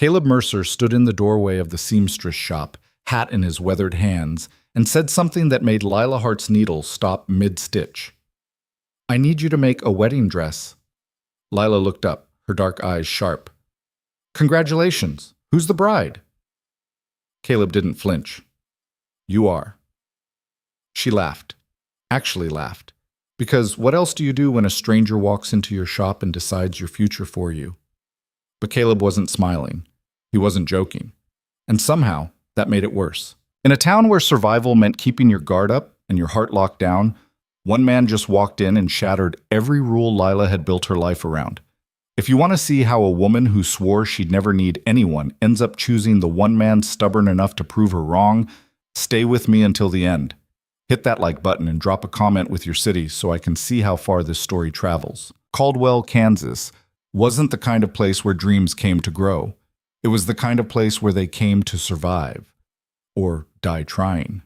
Caleb Mercer stood in the doorway of the seamstress shop, hat in his weathered hands, and said something that made Lila Hart's needle stop mid-stitch. "I need you to make a wedding dress." Lila looked up, her dark eyes sharp. "Congratulations! Who's the bride?" Caleb didn't flinch. "You are." She laughed. Actually laughed. Because what else do you do when a stranger walks into your shop and decides your future for you? But Caleb wasn't smiling. He wasn't joking. And somehow, that made it worse. In a town where survival meant keeping your guard up and your heart locked down, one man just walked in and shattered every rule Lila had built her life around. If you want to see how a woman who swore she'd never need anyone ends up choosing the one man stubborn enough to prove her wrong, stay with me until the end. Hit that like button and drop a comment with your city so I can see how far this story travels. Caldwell, Kansas, wasn't the kind of place where dreams came to grow. It was the kind of place where they came to survive. Or die trying.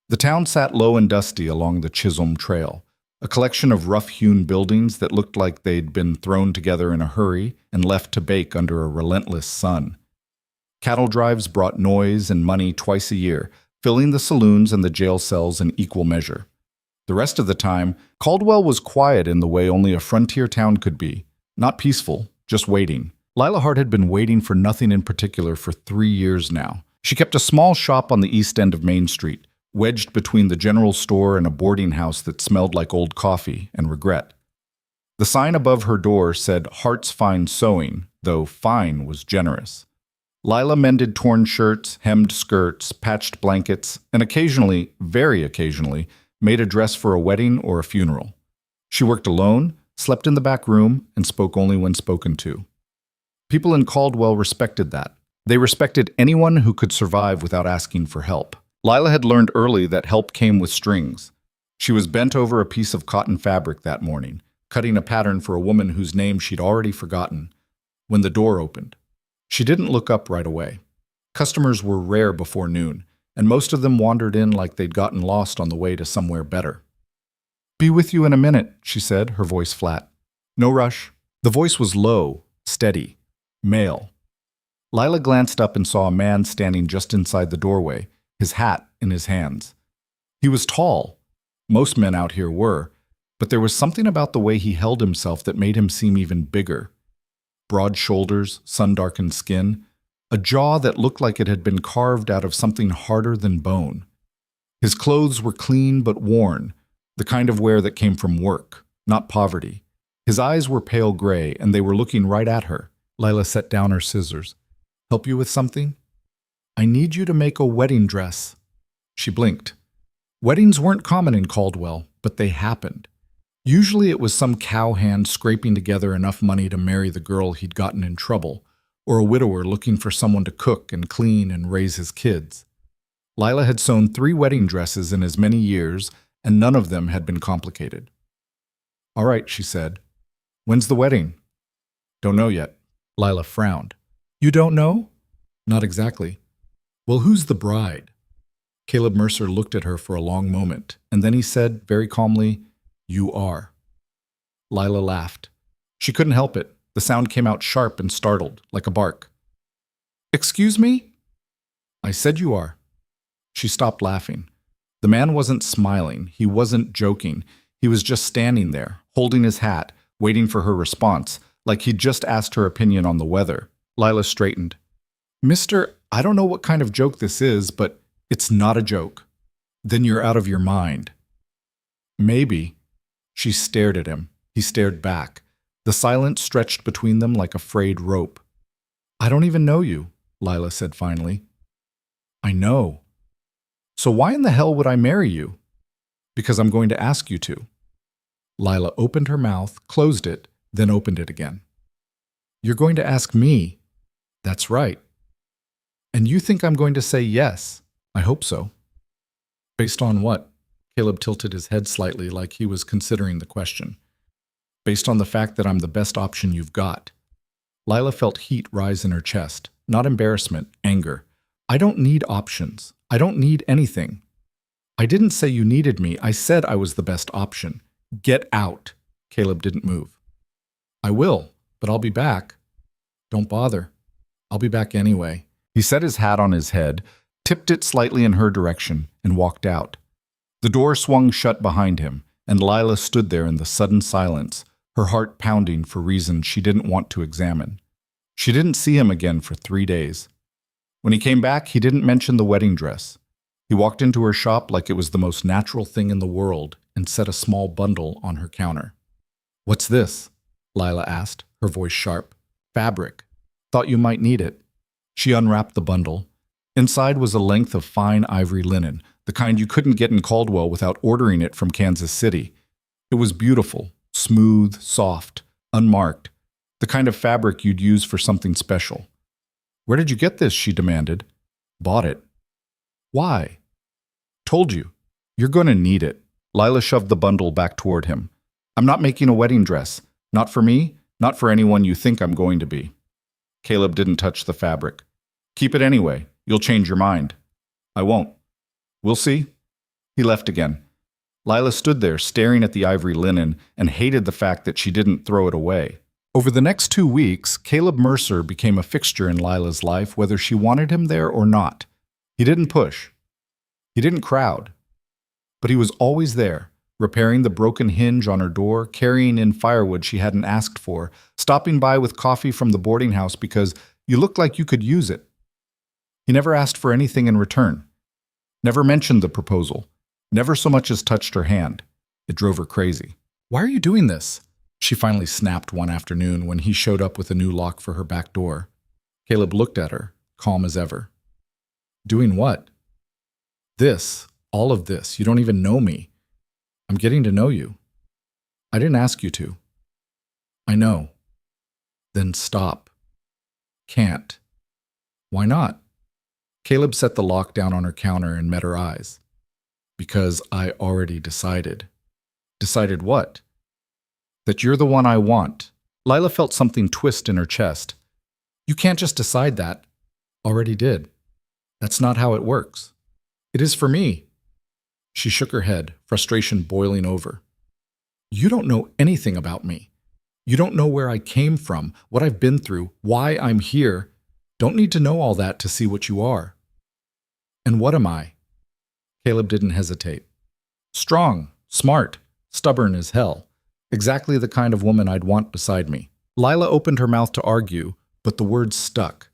The town sat low and dusty along the Chisholm Trail, a collection of rough-hewn buildings that looked like they'd been thrown together in a hurry and left to bake under a relentless sun. Cattle drives brought noise and money twice a year, filling the saloons and the jail cells in equal measure. The rest of the time, Caldwell was quiet in the way only a frontier town could be. Not peaceful, just waiting. Lila Hart had been waiting for nothing in particular for 3 years now. She kept a small shop on the east end of Main Street, wedged between the general store and a boarding house that smelled like old coffee and regret. The sign above her door said Hart's Fine Sewing, though fine was generous. Lila mended torn shirts, hemmed skirts, patched blankets, and occasionally, very occasionally, made a dress for a wedding or a funeral. She worked alone, slept in the back room, and spoke only when spoken to. People in Caldwell respected that. They respected anyone who could survive without asking for help. Lila had learned early that help came with strings. She was bent over a piece of cotton fabric that morning, cutting a pattern for a woman whose name she'd already forgotten, when the door opened. She didn't look up right away. Customers were rare before noon, and most of them wandered in like they'd gotten lost on the way to somewhere better. "Be with you in a minute," she said, her voice flat. "No rush." The voice was low, steady, male. Lila glanced up and saw a man standing just inside the doorway, his hat in his hands. He was tall. Most men out here were, but there was something about the way he held himself that made him seem even bigger. Broad shoulders, sun-darkened skin, a jaw that looked like it had been carved out of something harder than bone. His clothes were clean but worn, the kind of wear that came from work, not poverty. His eyes were pale gray, and they were looking right at her. Lila set down her scissors. "Help you with something?" "I need you to make a wedding dress." She blinked. Weddings weren't common in Caldwell, but they happened. Usually it was some cowhand scraping together enough money to marry the girl he'd gotten in trouble, or a widower looking for someone to cook and clean and raise his kids. Lila had sewn 3 wedding dresses in as many years, and none of them had been complicated. "All right," she said. "When's the wedding?" "Don't know yet." Lila frowned. "You don't know?" "Not exactly." "Well, who's the bride?" Caleb Mercer looked at her for a long moment, and then he said, very calmly, "You are." Lila laughed. She couldn't help it. The sound came out sharp and startled, like a bark. "Excuse me?" "I said you are." She stopped laughing. The man wasn't smiling. He wasn't joking. He was just standing there, holding his hat, waiting for her response, like he'd just asked her opinion on the weather. Lila straightened. "Mister, I don't know what kind of joke this is, but it's not a joke." "Then you're out of your mind." "Maybe." She stared at him. He stared back. The silence stretched between them like a frayed rope. "I don't even know you," Lila said finally. "I know." "So why in the hell would I marry you?" "Because I'm going to ask you to." Lila opened her mouth, closed it, then opened it again. "You're going to ask me?" "That's right." "And you think I'm going to say yes?" "I hope so." "Based on what?" Caleb tilted his head slightly like he was considering the question. "Based on the fact that I'm the best option you've got." Lila felt heat rise in her chest, not embarrassment, anger. "I don't need options. I don't need anything." "I didn't say you needed me. I said I was the best option." "Get out." Caleb didn't move. "I will, but I'll be back." "Don't bother." I'll be back anyway. He set his hat on his head, tipped it slightly in her direction, and walked out. The door swung shut behind him, and Lila stood there in the sudden silence, her heart pounding for reasons she didn't want to examine. She didn't see him again for 3 days. When he came back, he didn't mention the wedding dress. He walked into her shop like it was the most natural thing in the world and set a small bundle on her counter. "What's this?" Lila asked, her voice sharp. "Fabric. Thought you might need it." She unwrapped the bundle. Inside was a length of fine ivory linen, the kind you couldn't get in Caldwell without ordering it from Kansas City. It was beautiful, smooth, soft, unmarked, the kind of fabric you'd use for something special. "Where did you get this?" she demanded. "Bought it." "Why?" "Told you. You're going to need it." Lila shoved the bundle back toward him. "I'm not making a wedding dress. Not for me, not for anyone you think I'm going to be." Caleb didn't touch the fabric. "Keep it anyway. You'll change your mind." "I won't." "We'll see." He left again. Lila stood there staring at the ivory linen and hated the fact that she didn't throw it away. Over the next 2 weeks, Caleb Mercer became a fixture in Lila's life whether she wanted him there or not. He didn't push. He didn't crowd. But he was always there, repairing the broken hinge on her door, carrying in firewood she hadn't asked for, stopping by with coffee from the boarding house because you looked like you could use it. He never asked for anything in return. Never mentioned the proposal. Never so much as touched her hand. It drove her crazy. "Why are you doing this?" She finally snapped one afternoon when he showed up with a new lock for her back door. Caleb looked at her, calm as ever. "Doing what?" "This. All of this. You don't even know me. I'm getting to know you." "I didn't ask you to." "I know." "Then stop." "Can't." "Why not?" Caleb set the lock down on her counter and met her eyes. "Because I already decided." "Decided what?" "That you're the one I want." Lila felt something twist in her chest. "You can't just decide that." "Already did." "That's not how it works." "It is for me." She shook her head, frustration boiling over. "You don't know anything about me. You don't know where I came from, what I've been through, why I'm here. Don't need to know all that to see what you are." "And what am I?" Caleb didn't hesitate. "Strong, smart, stubborn as hell. Exactly the kind of woman I'd want beside me." Lila opened her mouth to argue, but the words stuck.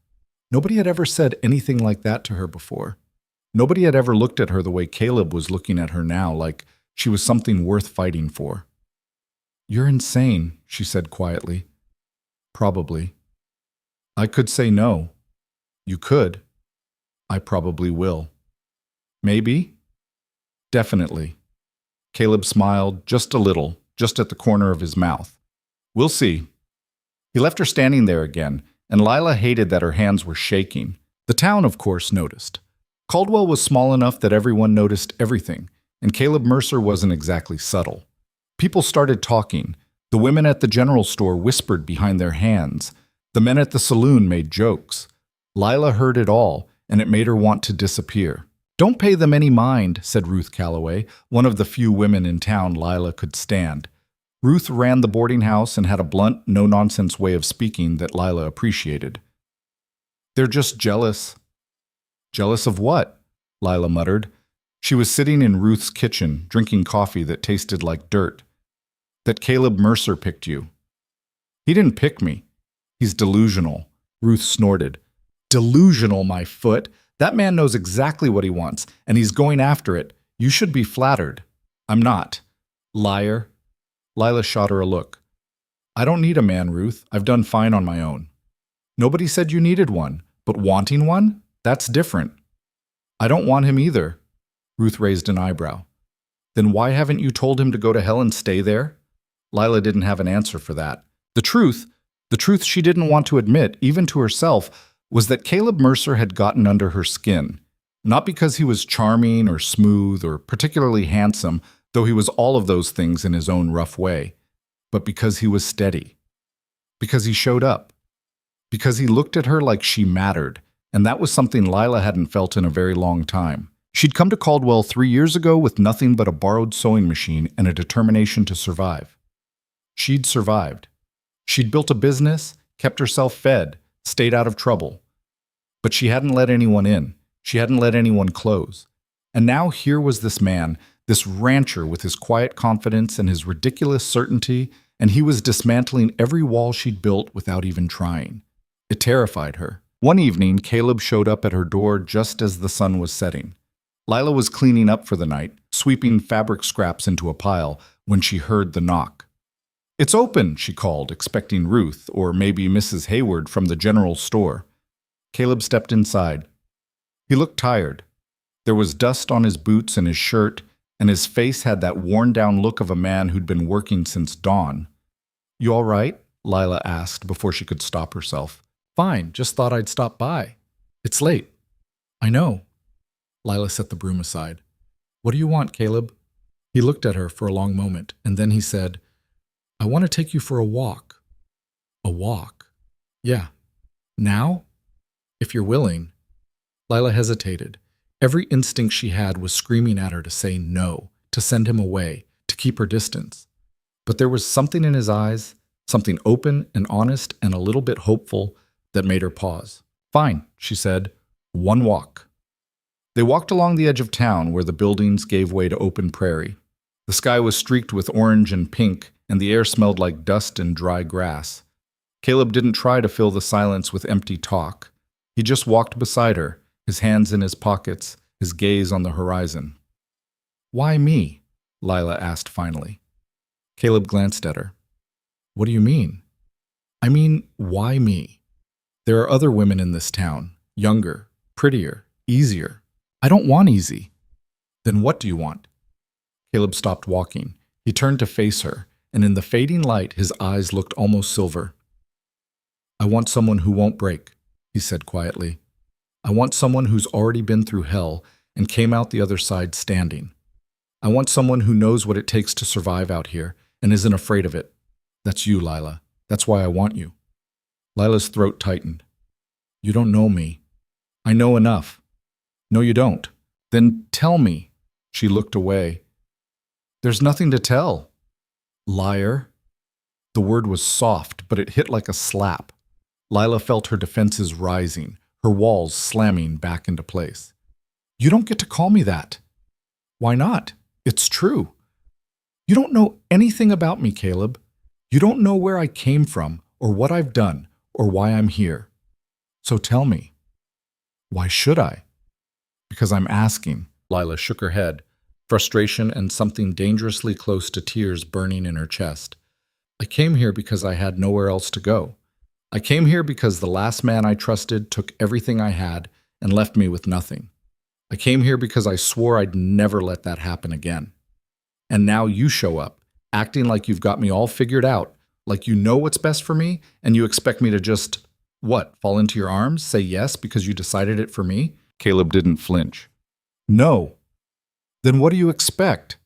Nobody had ever said anything like that to her before. Nobody had ever looked at her the way Caleb was looking at her now, like she was something worth fighting for. "You're insane," she said quietly. "Probably." "I could say no." "You could." "I probably will." "Maybe?" "Definitely." Caleb smiled, just a little, just at the corner of his mouth. "We'll see." He left her standing there again, and Lila hated that her hands were shaking. The town, of course, noticed. Caldwell was small enough that everyone noticed everything, and Caleb Mercer wasn't exactly subtle. People started talking. The women at the general store whispered behind their hands. The men at the saloon made jokes. Lila heard it all, and it made her want to disappear. "Don't pay them any mind," said Ruth Calloway, one of the few women in town Lila could stand. Ruth ran the boarding house and had a blunt, no-nonsense way of speaking that Lila appreciated. "They're just jealous." "Jealous of what?" Lila muttered. She was sitting in Ruth's kitchen, drinking coffee that tasted like dirt. "That Caleb Mercer picked you." "He didn't pick me. He's delusional." Ruth snorted. "Delusional, my foot. That man knows exactly what he wants, and he's going after it. You should be flattered." "I'm not." "Liar." Lila shot her a look. "I don't need a man, Ruth. I've done fine on my own." "Nobody said you needed one, but wanting one? That's different." "I don't want him either." Ruth raised an eyebrow. "Then why haven't you told him to go to hell and stay there?" Lila didn't have an answer for that. The truth she didn't want to admit, even to herself, was that Caleb Mercer had gotten under her skin. Not because he was charming or smooth or particularly handsome, though he was all of those things in his own rough way, but because he was steady. Because he showed up. Because he looked at her like she mattered, and that was something Lila hadn't felt in a very long time. She'd come to Caldwell 3 years ago with nothing but a borrowed sewing machine and a determination to survive. She'd survived. She'd built a business, kept herself fed, stayed out of trouble. But she hadn't let anyone in. She hadn't let anyone close. And now here was this man, this rancher with his quiet confidence and his ridiculous certainty, and he was dismantling every wall she'd built without even trying. It terrified her. One evening, Caleb showed up at her door just as the sun was setting. Lila was cleaning up for the night, sweeping fabric scraps into a pile, when she heard the knock. "It's open," she called, expecting Ruth or maybe Mrs. Hayward from the general store. Caleb stepped inside. He looked tired. There was dust on his boots and his shirt, and his face had that worn-down look of a man who'd been working since dawn. "You all right?" Lila asked before she could stop herself. "Fine, just thought I'd stop by. It's late." "I know." Lila set the broom aside. "What do you want, Caleb?" He looked at her for a long moment, and then he said, "I want to take you for a walk." "A walk?" "Yeah." "Now?" "If you're willing." Lila hesitated. Every instinct she had was screaming at her to say no, to send him away, to keep her distance. But there was something in his eyes, something open and honest and a little bit hopeful, that made her pause. "Fine," she said. "One walk." They walked along the edge of town where the buildings gave way to open prairie. The sky was streaked with orange and pink, and the air smelled like dust and dry grass. Caleb didn't try to fill the silence with empty talk. He just walked beside her, his hands in his pockets, his gaze on the horizon. "Why me?" Lila asked finally. Caleb glanced at her. "What do you mean?" "I mean, why me? There are other women in this town, younger, prettier, easier. I don't want easy." "Then what do you want?" Caleb stopped walking. He turned to face her, and in the fading light his eyes looked almost silver. "I want someone who won't break," he said quietly. "I want someone who's already been through hell and came out the other side standing. I want someone who knows what it takes to survive out here and isn't afraid of it. That's you, Lila. That's why I want you." Lila's throat tightened. "You don't know me." "I know enough." "No, you don't." "Then tell me." She looked away. "There's nothing to tell." "Liar." The word was soft, but it hit like a slap. Lila felt her defenses rising, her walls slamming back into place. "You don't get to call me that." "Why not? It's true." "You don't know anything about me, Caleb. You don't know where I came from, or what I've done, or why I'm here. So tell me." "Why should I?" "Because I'm asking." Lila shook her head, frustration and something dangerously close to tears burning in her chest. "I came here because I had nowhere else to go. I came here because the last man I trusted took everything I had and left me with nothing. I came here because I swore I'd never let that happen again. And now you show up, acting like you've got me all figured out, like you know what's best for me, and you expect me to just, what, fall into your arms, say yes because you decided it for me?" Caleb didn't flinch. "No." "Then what do you expect?"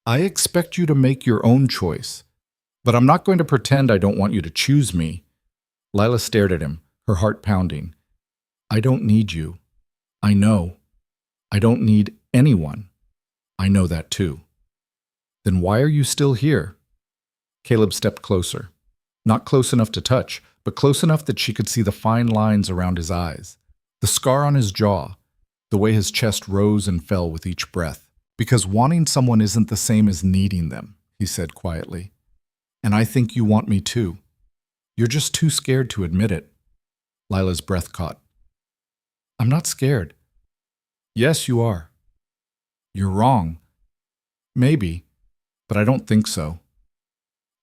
"I expect you to make your own choice. But I'm not going to pretend I don't want you to choose me." Lila stared at him, her heart pounding. "I don't need you. I know. I don't need anyone. I know that too." "Then why are you still here?" Caleb stepped closer. Not close enough to touch, but close enough that she could see the fine lines around his eyes, the scar on his jaw, the way his chest rose and fell with each breath. "Because wanting someone isn't the same as needing them," he said quietly. "And I think you want me too. You're just too scared to admit it." Lila's breath caught. "I'm not scared." "Yes, you are." "You're wrong." "Maybe, but I don't think so."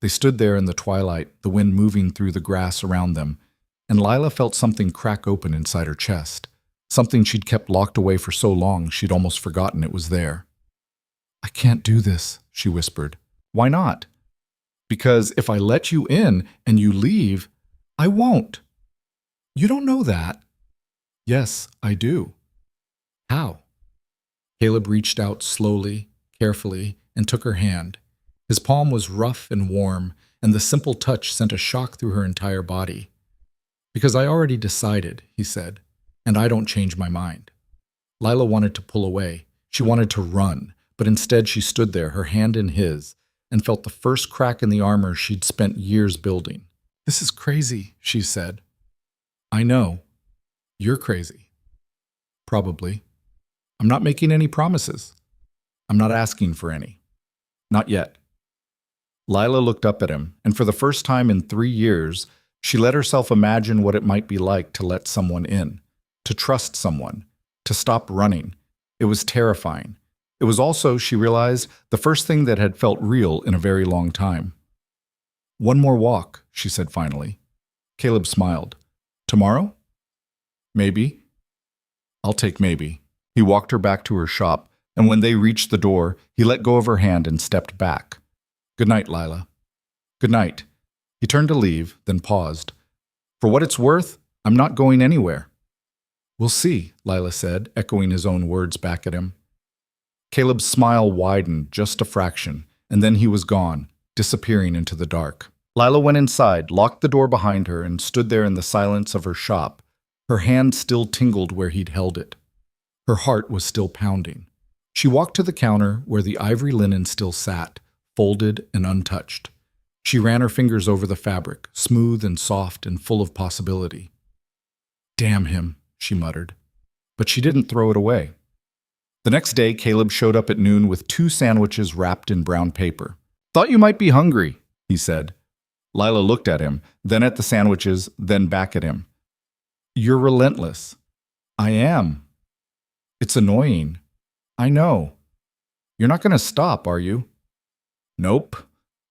They stood there in the twilight, the wind moving through the grass around them, and Lila felt something crack open inside her chest, something she'd kept locked away for so long she'd almost forgotten it was there. "I can't do this," she whispered. "Why not?" "Because if I let you in and you leave, I won't." "You don't know that." "Yes, I do." "How?" Caleb reached out slowly, carefully, and took her hand. His palm was rough and warm, and the simple touch sent a shock through her entire body. "Because I already decided," he said, "and I don't change my mind." Lila wanted to pull away. She wanted to run, but instead she stood there, her hand in his, and felt the first crack in the armor she'd spent years building. "This is crazy," she said. "I know." You're crazy. Probably. I'm not making any promises. I'm not asking for any. Not yet. Lila looked up at him, and for the first time in 3 years, she let herself imagine what it might be like to let someone in, to trust someone, to stop running. It was terrifying. It was also, she realized, the first thing that had felt real in a very long time. One more walk, she said finally. Caleb smiled. Tomorrow? Maybe. I'll take maybe. He walked her back to her shop, and when they reached the door, he let go of her hand and stepped back. Good night, Lila. Good night. He turned to leave, then paused. For what it's worth, I'm not going anywhere. We'll see, Lila said, echoing his own words back at him. Caleb's smile widened just a fraction, and then he was gone, disappearing into the dark. Lila went inside, locked the door behind her, and stood there in the silence of her shop. Her hand still tingled where he'd held it. Her heart was still pounding. She walked to the counter where the ivory linen still sat, folded and untouched. She ran her fingers over the fabric, smooth and soft and full of possibility. Damn him, she muttered. But she didn't throw it away. The next day, Caleb showed up at noon with 2 sandwiches wrapped in brown paper. Thought you might be hungry, he said. Lila looked at him, then at the sandwiches, then back at him. You're relentless. I am. It's annoying. I know. You're not going to stop, are you? Nope.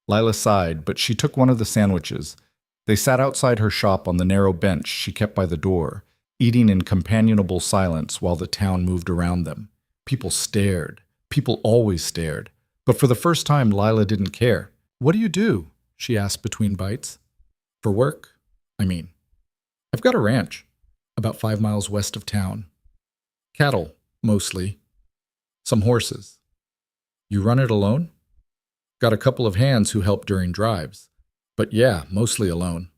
Lila sighed, but she took one of the sandwiches. They sat outside her shop on the narrow bench she kept by the door, eating in companionable silence while the town moved around them. People stared. People always stared. But for the first time, Lila didn't care. What do you do? She asked between bites. For work? I've got a ranch, about 5 miles west of town. Cattle, mostly. Some horses. You run it alone? Got a couple of hands who help during drives. But yeah, mostly alone.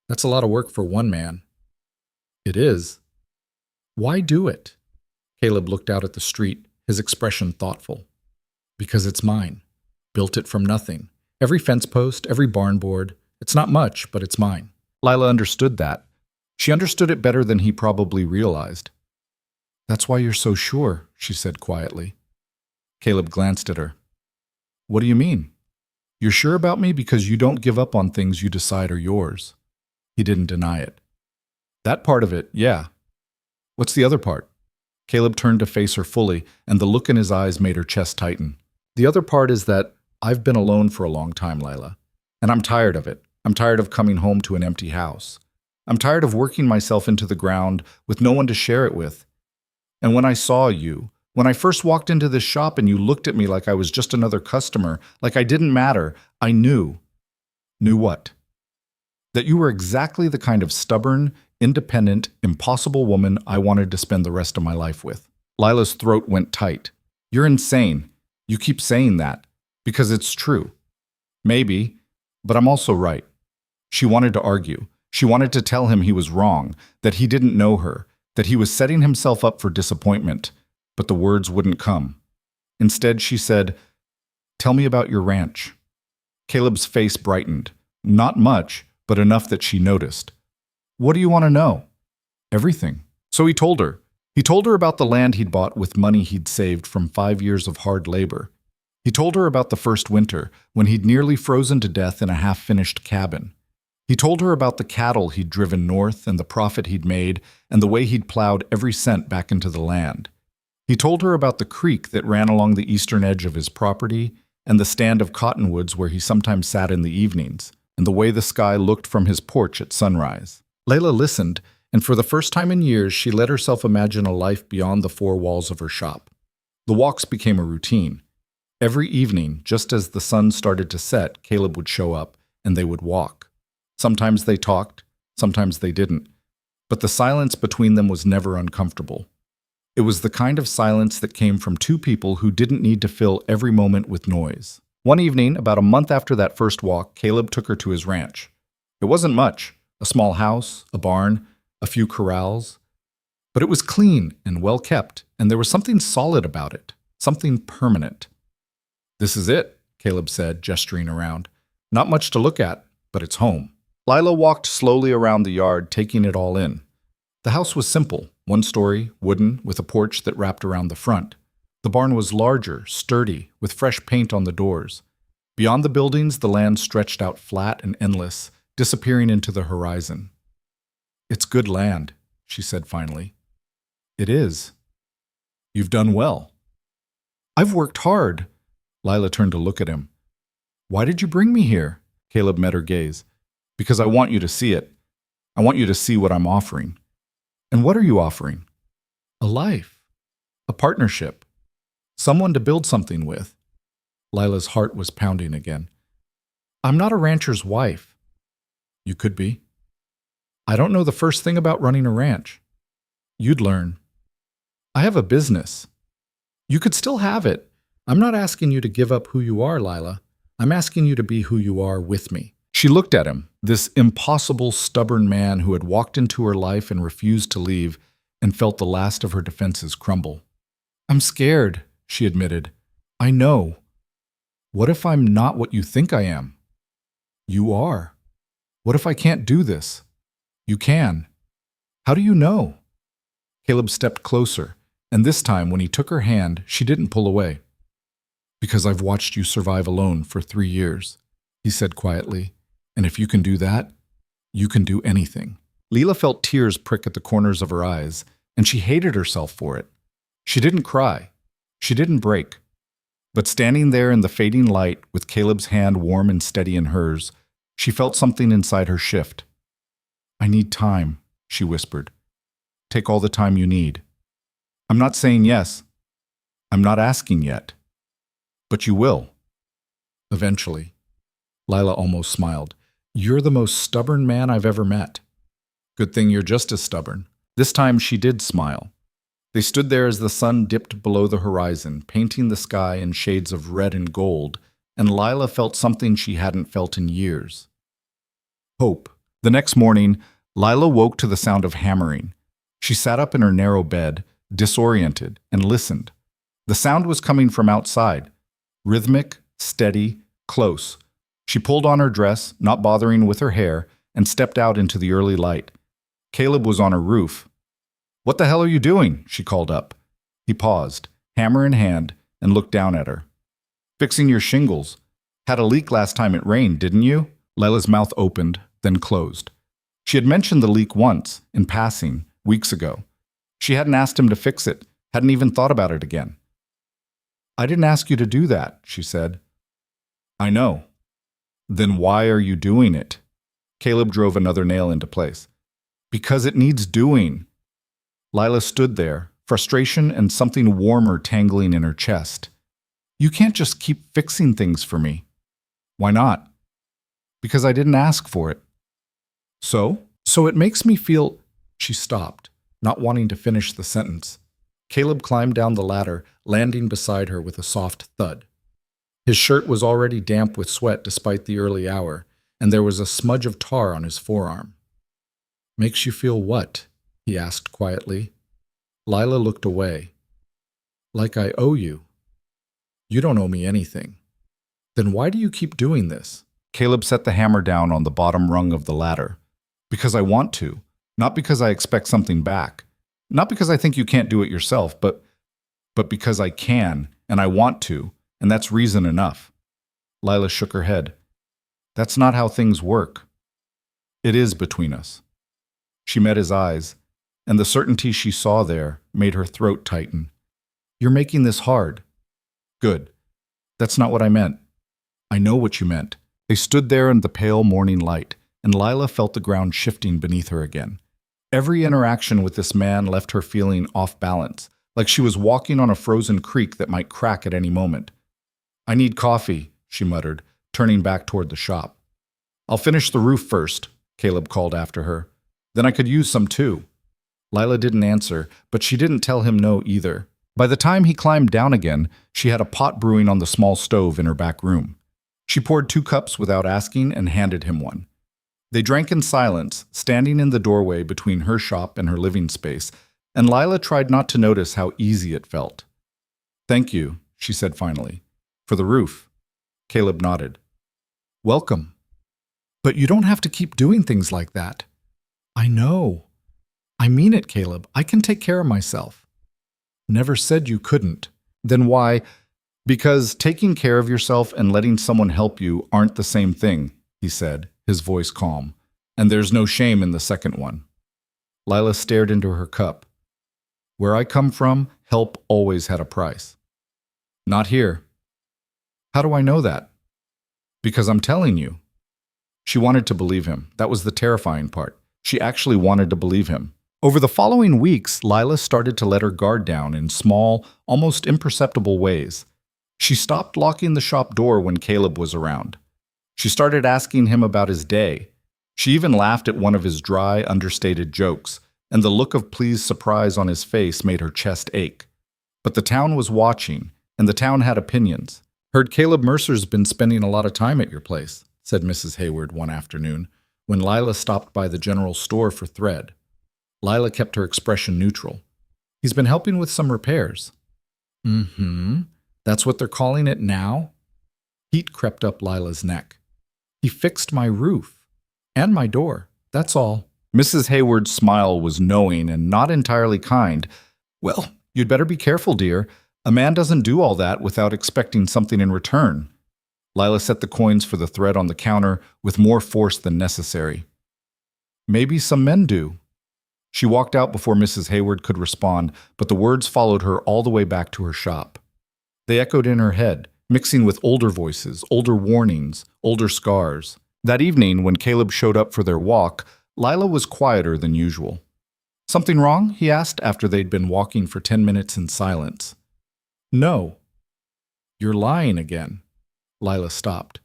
That's a lot of work for one man. It is. Why do it? Caleb looked out at the street, his expression thoughtful. Because it's mine. Built it from nothing. Every fence post, every barn board. It's not much, but it's mine. Lila understood that. She understood it better than he probably realized. That's why you're so sure, she said quietly. Caleb glanced at her. What do you mean? You're sure about me because you don't give up on things you decide are yours. He didn't deny it. That part of it, yeah. What's the other part? Caleb turned to face her fully, and the look in his eyes made her chest tighten. The other part is that I've been alone for a long time, Lila. And I'm tired of it. I'm tired of coming home to an empty house. I'm tired of working myself into the ground with no one to share it with. And when I saw you, when I first walked into this shop and you looked at me like I was just another customer, like I didn't matter, I knew. Knew what? That you were exactly the kind of stubborn, independent, impossible woman I wanted to spend the rest of my life with. Lila's throat went tight. You're insane. You keep saying that. Because it's true. Maybe, but I'm also right. She wanted to argue. She wanted to tell him he was wrong, that he didn't know her, that he was setting himself up for disappointment, but the words wouldn't come. Instead, she said, Tell me about your ranch. Caleb's face brightened. Not much, but enough that she noticed. What do you want to know? Everything. So he told her. He told her about the land he'd bought with money he'd saved from 5 years of hard labor. He told her about the first winter, when he'd nearly frozen to death in a half-finished cabin. He told her about the cattle he'd driven north and the profit he'd made and the way he'd plowed every cent back into the land. He told her about the creek that ran along the eastern edge of his property and the stand of cottonwoods where he sometimes sat in the evenings, and the way the sky looked from his porch at sunrise. Layla listened, and for the first time in years she let herself imagine a life beyond the 4 walls of her shop. The walks became a routine. Every evening, just as the sun started to set, Caleb would show up, and they would walk. Sometimes they talked, sometimes they didn't, but the silence between them was never uncomfortable. It was the kind of silence that came from 2 people who didn't need to fill every moment with noise. One evening, about a month after that first walk, Caleb took her to his ranch. It wasn't much, a small house, a barn, a few corrals, but it was clean and well kept, and there was something solid about it, something permanent. This is it, Caleb said, gesturing around. Not much to look at, but it's home. Lila walked slowly around the yard, taking it all in. The house was simple, one story, wooden, with a porch that wrapped around the front. The barn was larger, sturdy, with fresh paint on the doors. Beyond the buildings, the land stretched out flat and endless, disappearing into the horizon. "It's good land," she said finally. "It is. You've done well." "I've worked hard." Lila turned to look at him. "Why did you bring me here?" Caleb met her gaze. "Because I want you to see it. I want you to see what I'm offering." "And what are you offering?" "A life. A partnership. Someone to build something with." Lila's heart was pounding again. "I'm not a rancher's wife." "You could be." "I don't know the first thing about running a ranch." "You'd learn." "I have a business." "You could still have it. I'm not asking you to give up who you are, Lila. I'm asking you to be who you are with me." She looked at him, this impossible, stubborn man who had walked into her life and refused to leave, and felt the last of her defenses crumble. "I'm scared," she admitted. "I know." "What if I'm not what you think I am?" "You are." "What if I can't do this?" "You can." "How do you know?" Caleb stepped closer, and this time when he took her hand, she didn't pull away. "Because I've watched you survive alone for 3 years," he said quietly. "And if you can do that, you can do anything." Lila felt tears prick at the corners of her eyes, and she hated herself for it. She didn't cry. She didn't break. But standing there in the fading light, with Caleb's hand warm and steady in hers, she felt something inside her shift. "I need time," she whispered. "Take all the time you need. I'm not saying yes. I'm not asking yet. But you will. Eventually." Lila almost smiled. "You're the most stubborn man I've ever met." "Good thing you're just as stubborn." This time she did smile. They stood there as the sun dipped below the horizon, painting the sky in shades of red and gold, and Lila felt something she hadn't felt in years. Hope. The next morning, Lila woke to the sound of hammering. She sat up in her narrow bed, disoriented, and listened. The sound was coming from outside. Rhythmic, steady, close. She pulled on her dress, not bothering with her hair, and stepped out into the early light. Caleb was on her roof. "What the hell are you doing?" she called up. He paused, hammer in hand, and looked down at her. "Fixing your shingles. Had a leak last time it rained, didn't you?" Lila's mouth opened, then closed. She had mentioned the leak once, in passing, weeks ago. She hadn't asked him to fix it, hadn't even thought about it again. "I didn't ask you to do that," she said. "I know." "Then why are you doing it?" Caleb drove another nail into place. "Because it needs doing." Lila stood there, frustration and something warmer tangling in her chest. "You can't just keep fixing things for me." "Why not?" "Because I didn't ask for it." "So? So it makes me feel—" She stopped, not wanting to finish the sentence. Caleb climbed down the ladder, landing beside her with a soft thud. His shirt was already damp with sweat despite the early hour, and there was a smudge of tar on his forearm. "Makes you feel what?" he asked quietly. Lila looked away. "Like I owe you." "You don't owe me anything." "Then why do you keep doing this?" Caleb set the hammer down on the bottom rung of the ladder. "Because I want to, not because I expect something back. Not because I think you can't do it yourself, but because I can, and I want to, and that's reason enough." Lila shook her head. "That's not how things work." "It is between us." She met his eyes, and the certainty she saw there made her throat tighten. "You're making this hard." "Good. That's not what I meant." "I know what you meant." They stood there in the pale morning light, and Lila felt the ground shifting beneath her again. Every interaction with this man left her feeling off balance, like she was walking on a frozen creek that might crack at any moment. "I need coffee," she muttered, turning back toward the shop. "I'll finish the roof first," Caleb called after her. "Then I could use some too." Lila didn't answer, but she didn't tell him no either. By the time he climbed down again, she had a pot brewing on the small stove in her back room. She poured 2 cups without asking and handed him one. They drank in silence, standing in the doorway between her shop and her living space, and Lila tried not to notice how easy it felt. "Thank you," she said finally. "For the roof." Caleb nodded. "Welcome. But you don't have to keep doing things like that." "I know." I mean it, Caleb. I can take care of myself. Never said you couldn't. Then why? Because taking care of yourself and letting someone help you aren't the same thing, he said, his voice calm. And there's no shame in the second one. Lila stared into her cup. Where I come from, help always had a price. Not here. How do I know that? Because I'm telling you. She wanted to believe him. That was the terrifying part. She actually wanted to believe him. Over the following weeks, Lila started to let her guard down in small, almost imperceptible ways. She stopped locking the shop door when Caleb was around. She started asking him about his day. She even laughed at one of his dry, understated jokes, and the look of pleased surprise on his face made her chest ache. But the town was watching, and the town had opinions. Heard Caleb Mercer's been spending a lot of time at your place, said Mrs. Hayward one afternoon, when Lila stopped by the general store for thread. Lila kept her expression neutral. He's been helping with some repairs. Mm-hmm. That's what they're calling it now? Heat crept up Lila's neck. He fixed my roof. And my door. That's all. Mrs. Hayward's smile was knowing and not entirely kind. Well, you'd better be careful, dear. A man doesn't do all that without expecting something in return. Lila set the coins for the thread on the counter with more force than necessary. Maybe some men do. She walked out before Mrs. Hayward could respond, but the words followed her all the way back to her shop. They echoed in her head, mixing with older voices, older warnings, older scars. That evening, when Caleb showed up for their walk, Lila was quieter than usual. Something wrong? He asked after they'd been walking for 10 minutes in silence. No. You're lying again. Lila stopped.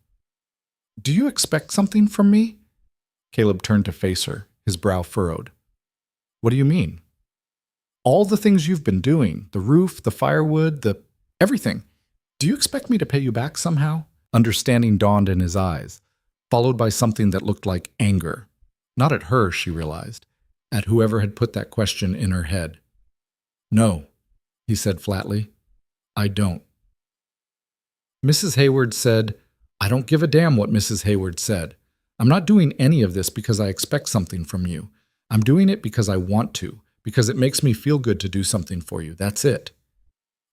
Do you expect something from me? Caleb turned to face her, his brow furrowed. What do you mean? All the things you've been doing, the roof, the firewood, everything. Do you expect me to pay you back somehow? Understanding dawned in his eyes, followed by something that looked like anger. Not at her, she realized, at whoever had put that question in her head. No, he said flatly. I don't. Mrs. Hayward said, I don't give a damn what Mrs. Hayward said. I'm not doing any of this because I expect something from you. I'm doing it because I want to, because it makes me feel good to do something for you. That's it.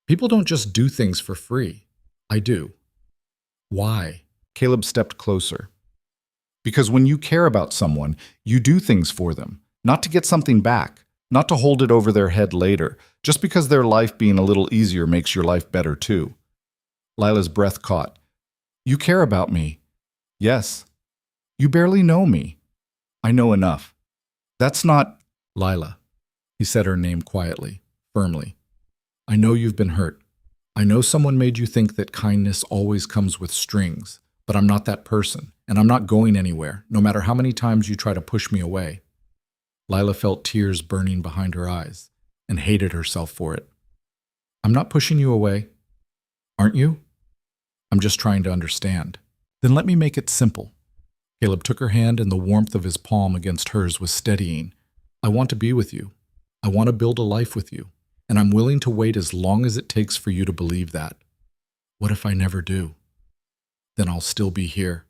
People don't just do things for free. I do. Why? Caleb stepped closer. Because when you care about someone, you do things for them, not to get something back, not to hold it over their head later, just because their life being a little easier makes your life better too. Lila's breath caught. You care about me. Yes. You barely know me. I know enough. That's not Lila. He said her name quietly, firmly. I know you've been hurt. I know someone made you think that kindness always comes with strings, but I'm not that person, and I'm not going anywhere, no matter how many times you try to push me away. Lila felt tears burning behind her eyes and hated herself for it. I'm not pushing you away. Aren't you? I'm just trying to understand. Then let me make it simple. Caleb took her hand and the warmth of his palm against hers was steadying. I want to be with you. I want to build a life with you. And I'm willing to wait as long as it takes for you to believe that. What if I never do? Then I'll still be here.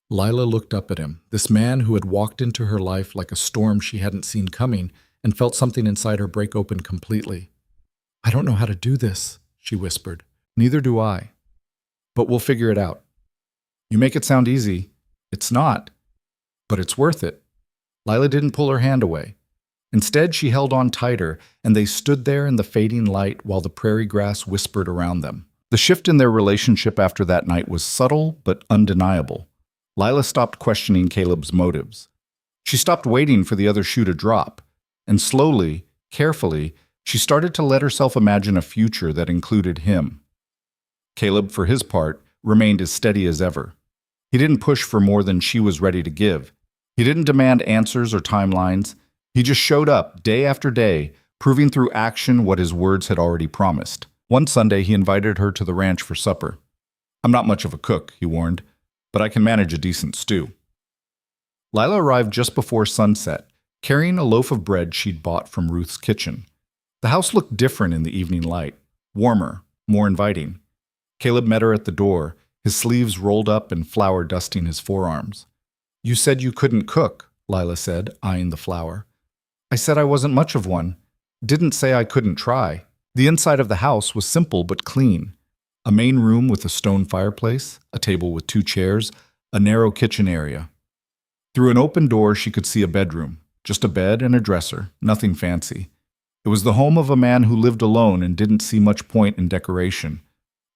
Lila looked up at him, this man who had walked into her life like a storm she hadn't seen coming, and felt something inside her break open completely. I don't know how to do this, she whispered. Neither do I. But we'll figure it out. You make it sound easy. It's not. But it's worth it. Lila didn't pull her hand away. Instead, she held on tighter, and they stood there in the fading light while the prairie grass whispered around them. The shift in their relationship after that night was subtle but undeniable. Lila stopped questioning Caleb's motives. She stopped waiting for the other shoe to drop, and slowly, carefully, she started to let herself imagine a future that included him. Caleb, for his part, remained as steady as ever. He didn't push for more than she was ready to give. He didn't demand answers or timelines. He just showed up day after day, proving through action what his words had already promised. One Sunday, he invited her to the ranch for supper. I'm not much of a cook, he warned, but I can manage a decent stew. Lila arrived just before sunset, carrying a loaf of bread she'd bought from Ruth's kitchen. The house looked different in the evening light, warmer, more inviting. Caleb met her at the door, his sleeves rolled up and flour dusting his forearms. You said you couldn't cook, Lila said, eyeing the flour. I said I wasn't much of one. Didn't say I couldn't try. The inside of the house was simple but clean. A main room with a stone fireplace, a table with 2 chairs, a narrow kitchen area. Through an open door she could see a bedroom, just a bed and a dresser, nothing fancy. It was the home of a man who lived alone and didn't see much point in decoration.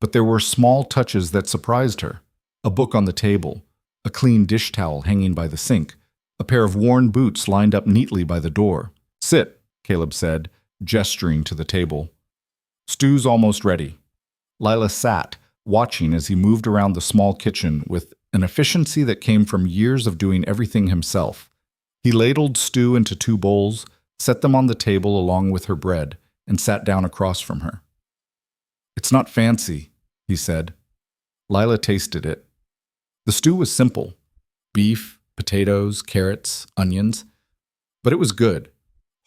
But there were small touches that surprised her. A book on the table, a clean dish towel hanging by the sink, a pair of worn boots lined up neatly by the door. "Sit," Caleb said, gesturing to the table. "Stew's almost ready." Lila sat, watching as he moved around the small kitchen with an efficiency that came from years of doing everything himself. He ladled stew into 2 bowls, set them on the table along with her bread, and sat down across from her. "It's not fancy," he said. Lila tasted it. The stew was simple: beef, potatoes, carrots, onions. But it was good,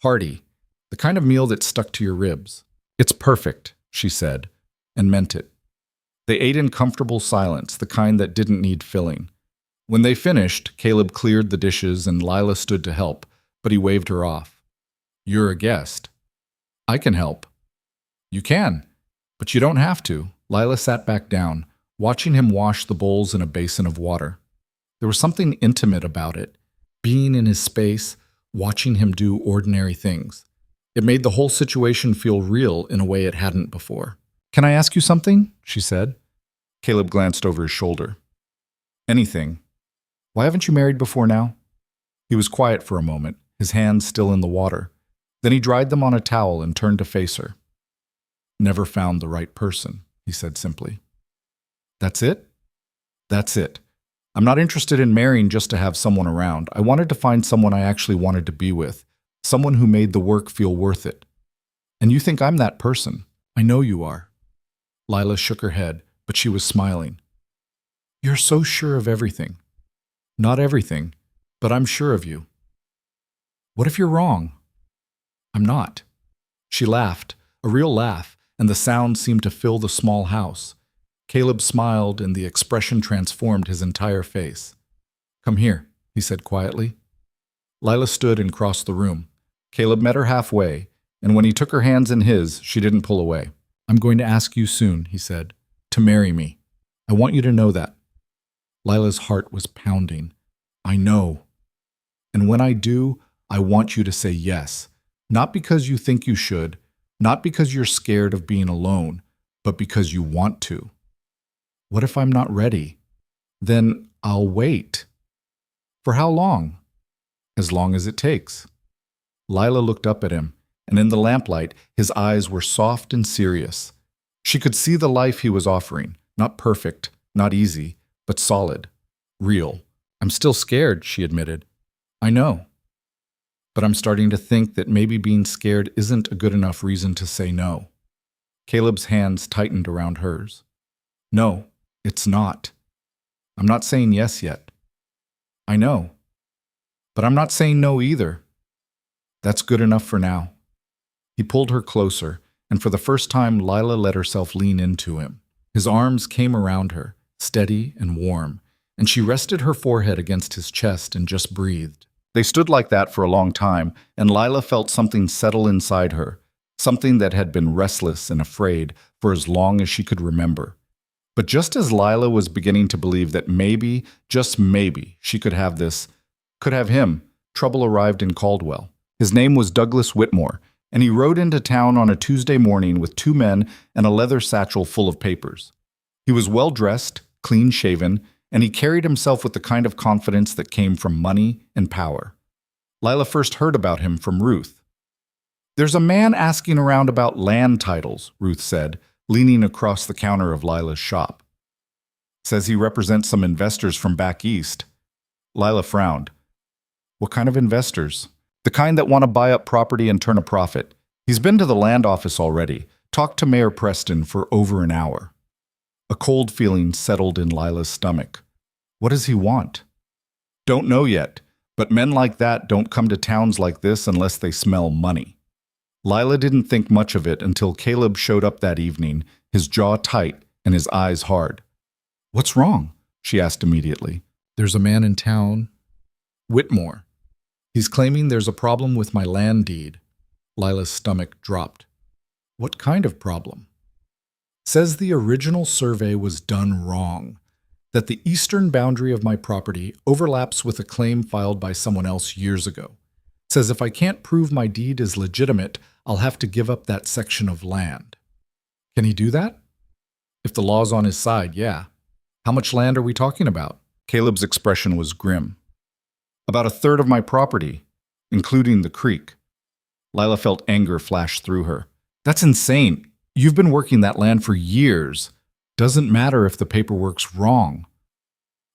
hearty, the kind of meal that stuck to your ribs. "It's perfect," she said, and meant it. They ate in comfortable silence, the kind that didn't need filling. When they finished, Caleb cleared the dishes and Lila stood to help, but he waved her off. "You're a guest." "I can help." "You can, but you don't have to." Lila sat back down, watching him wash the bowls in a basin of water. There was something intimate about it, being in his space, watching him do ordinary things. It made the whole situation feel real in a way it hadn't before. "Can I ask you something?" she said. Caleb glanced over his shoulder. "Anything. Why haven't you married before now?" He was quiet for a moment, his hands still in the water. Then he dried them on a towel and turned to face her. "Never found the right person," he said simply. "That's it?" "That's it. I'm not interested in marrying just to have someone around. I wanted to find someone I actually wanted to be with, someone who made the work feel worth it. And you think I'm that person. I know you are." Lila shook her head, but she was smiling. "You're so sure of everything." "Not everything, but I'm sure of you." "What if you're wrong?" "I'm not." She laughed, a real laugh, and the sound seemed to fill the small house. Caleb smiled, and the expression transformed his entire face. "Come here," he said quietly. Lila stood and crossed the room. Caleb met her halfway, and when he took her hands in his, she didn't pull away. "I'm going to ask you soon," he said, "to marry me. I want you to know that." Lila's heart was pounding. "I know. And when I do, I want you to say yes. Not because you think you should, not because you're scared of being alone, but because you want to." "What if I'm not ready?" "Then I'll wait." "For how long?" "As long as it takes." Lila looked up at him, and in the lamplight, his eyes were soft and serious. She could see the life he was offering, not perfect, not easy, but solid, real. "I'm still scared," she admitted. "I know. But I'm starting to think that maybe being scared isn't a good enough reason to say no." Caleb's hands tightened around hers. "No, it's not. I'm not saying yes yet." "I know. But I'm not saying no either." "That's good enough for now." He pulled her closer, and for the first time Lila let herself lean into him. His arms came around her, steady and warm, and she rested her forehead against his chest and just breathed. They stood like that for a long time, and Lila felt something settle inside her, something that had been restless and afraid for as long as she could remember. But just as Lila was beginning to believe that maybe, just maybe, she could have him, trouble arrived in Caldwell. His name was Douglas Whitmore, and he rode into town on a Tuesday morning with 2 men and a leather satchel full of papers. He was well-dressed, clean-shaven, and he carried himself with the kind of confidence that came from money and power. Lila first heard about him from Ruth. "There's a man asking around about land titles," Ruth said, leaning across the counter of Lila's shop. "Says he represents some investors from back east." Lila frowned. "What kind of investors?" "The kind that want to buy up property and turn a profit. He's been to the land office already, talked to Mayor Preston for over an hour." A cold feeling settled in Lila's stomach. What does he want? "Don't know yet, but men like that don't come to towns like this unless they smell money." Lila didn't think much of it until Caleb showed up that evening, his jaw tight and his eyes hard. "What's wrong?" she asked immediately. "There's a man in town." "Whitmore. He's claiming there's a problem with my land deed. Lila's stomach dropped. What kind of problem? Says the original survey was done wrong, that the eastern boundary of my property overlaps with a claim filed by someone else years ago. Says if I can't prove my deed is legitimate, I'll have to give up that section of land. Can he do that? If the law's on his side, yeah. How much land are we talking about? Caleb's expression was grim. About a third of my property, including the creek. Lila felt anger flash through her. That's insane. You've been working that land for years. Doesn't matter if the paperwork's wrong.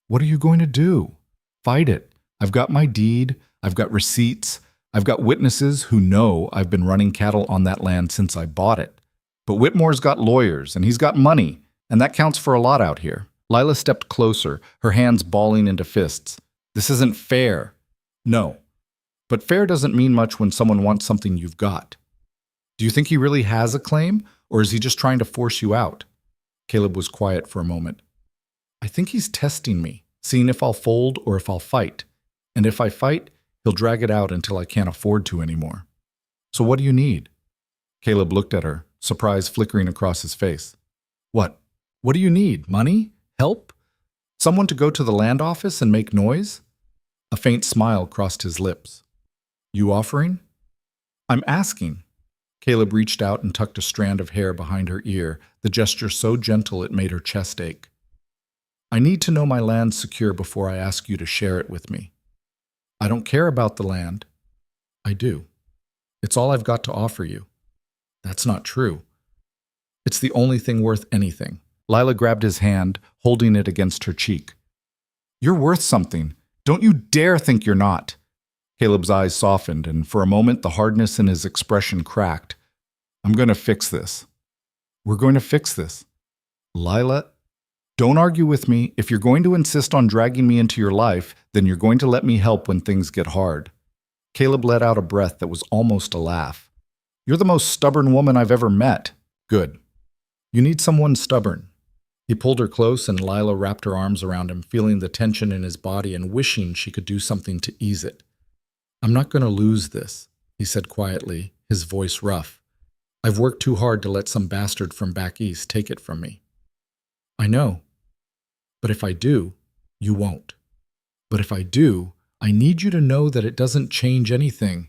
What are you going to do? Fight it. I've got my deed. I've got receipts. I've got witnesses who know I've been running cattle on that land since I bought it. But Whitmore's got lawyers, and he's got money, and that counts for a lot out here. Lila stepped closer, her hands balling into fists. This isn't fair. No. But fair doesn't mean much when someone wants something you've got. Do you think he really has a claim, or is he just trying to force you out? Caleb was quiet for a moment. I think he's testing me, seeing if I'll fold or if I'll fight. And if I fight, he'll drag it out until I can't afford to anymore. So what do you need? Caleb looked at her, surprise flickering across his face. What? What do you need? Money? Help? Someone to go to the land office and make noise? A faint smile crossed his lips. You offering? I'm asking. Caleb reached out and tucked a strand of hair behind her ear, the gesture so gentle it made her chest ache. I need to know my land's secure before I ask you to share it with me. I don't care about the land. I do. It's all I've got to offer you. That's not true. It's the only thing worth anything. Lila grabbed his hand, holding it against her cheek. You're worth something. Don't you dare think you're not. Caleb's eyes softened, and for a moment the hardness in his expression cracked. I'm going to fix this. We're going to fix this. Lila, don't argue with me. If you're going to insist on dragging me into your life, then you're going to let me help when things get hard. Caleb let out a breath that was almost a laugh. You're the most stubborn woman I've ever met. Good. You need someone stubborn. He pulled her close, and Lila wrapped her arms around him, feeling the tension in his body and wishing she could do something to ease it. I'm not going to lose this, he said quietly, his voice rough. I've worked too hard to let some bastard from back east take it from me. I know. But if I do, you won't. But if I do, I need you to know that it doesn't change anything.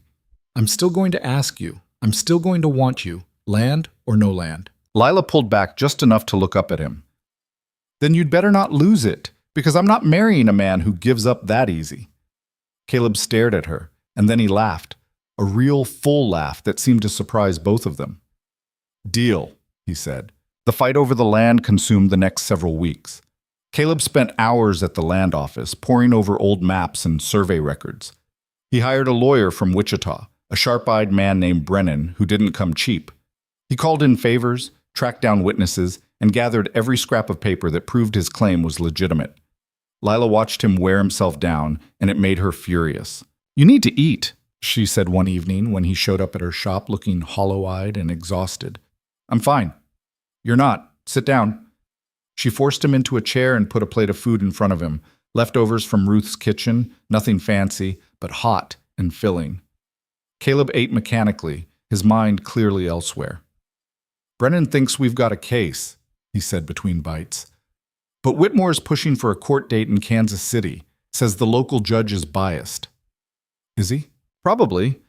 I'm still going to ask you. I'm still going to want you, land or no land. Lila pulled back just enough to look up at him. Then you'd better not lose it, because I'm not marrying a man who gives up that easy. Caleb stared at her, and then he laughed, a real full laugh that seemed to surprise both of them. Deal, he said. The fight over the land consumed the next several weeks. Caleb spent hours at the land office, poring over old maps and survey records. He hired a lawyer from Wichita, a sharp-eyed man named Brennan who didn't come cheap. He called in favors, tracked down witnesses, and gathered every scrap of paper that proved his claim was legitimate. Lila watched him wear himself down, and it made her furious. You need to eat, she said one evening when he showed up at her shop looking hollow-eyed and exhausted. I'm fine. You're not. Sit down. She forced him into a chair and put a plate of food in front of him, leftovers from Ruth's kitchen, nothing fancy, but hot and filling. Caleb ate mechanically, his mind clearly elsewhere. Brennan thinks we've got a case, he said between bites. But Whitmore's pushing for a court date in Kansas City, says the local judge is biased. Is he? Probably.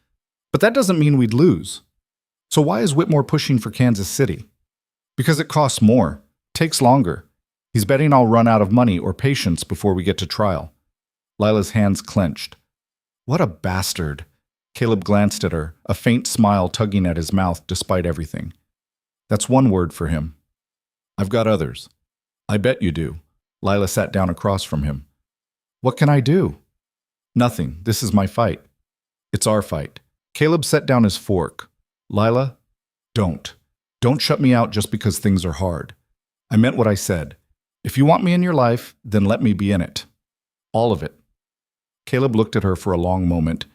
But that doesn't mean we'd lose. So why is Whitmore pushing for Kansas City? Because it costs more, takes longer. He's betting I'll run out of money or patience before we get to trial. Lila's hands clenched. What a bastard. Caleb glanced at her, a faint smile tugging at his mouth despite everything. That's one word for him. I've got others. I bet you do. Lila sat down across from him. What can I do? Nothing. This is my fight. It's our fight. Caleb set down his fork. Lila, don't. Don't shut me out just because things are hard. I meant what I said. If you want me in your life, then let me be in it. All of it. Caleb looked at her for a long moment,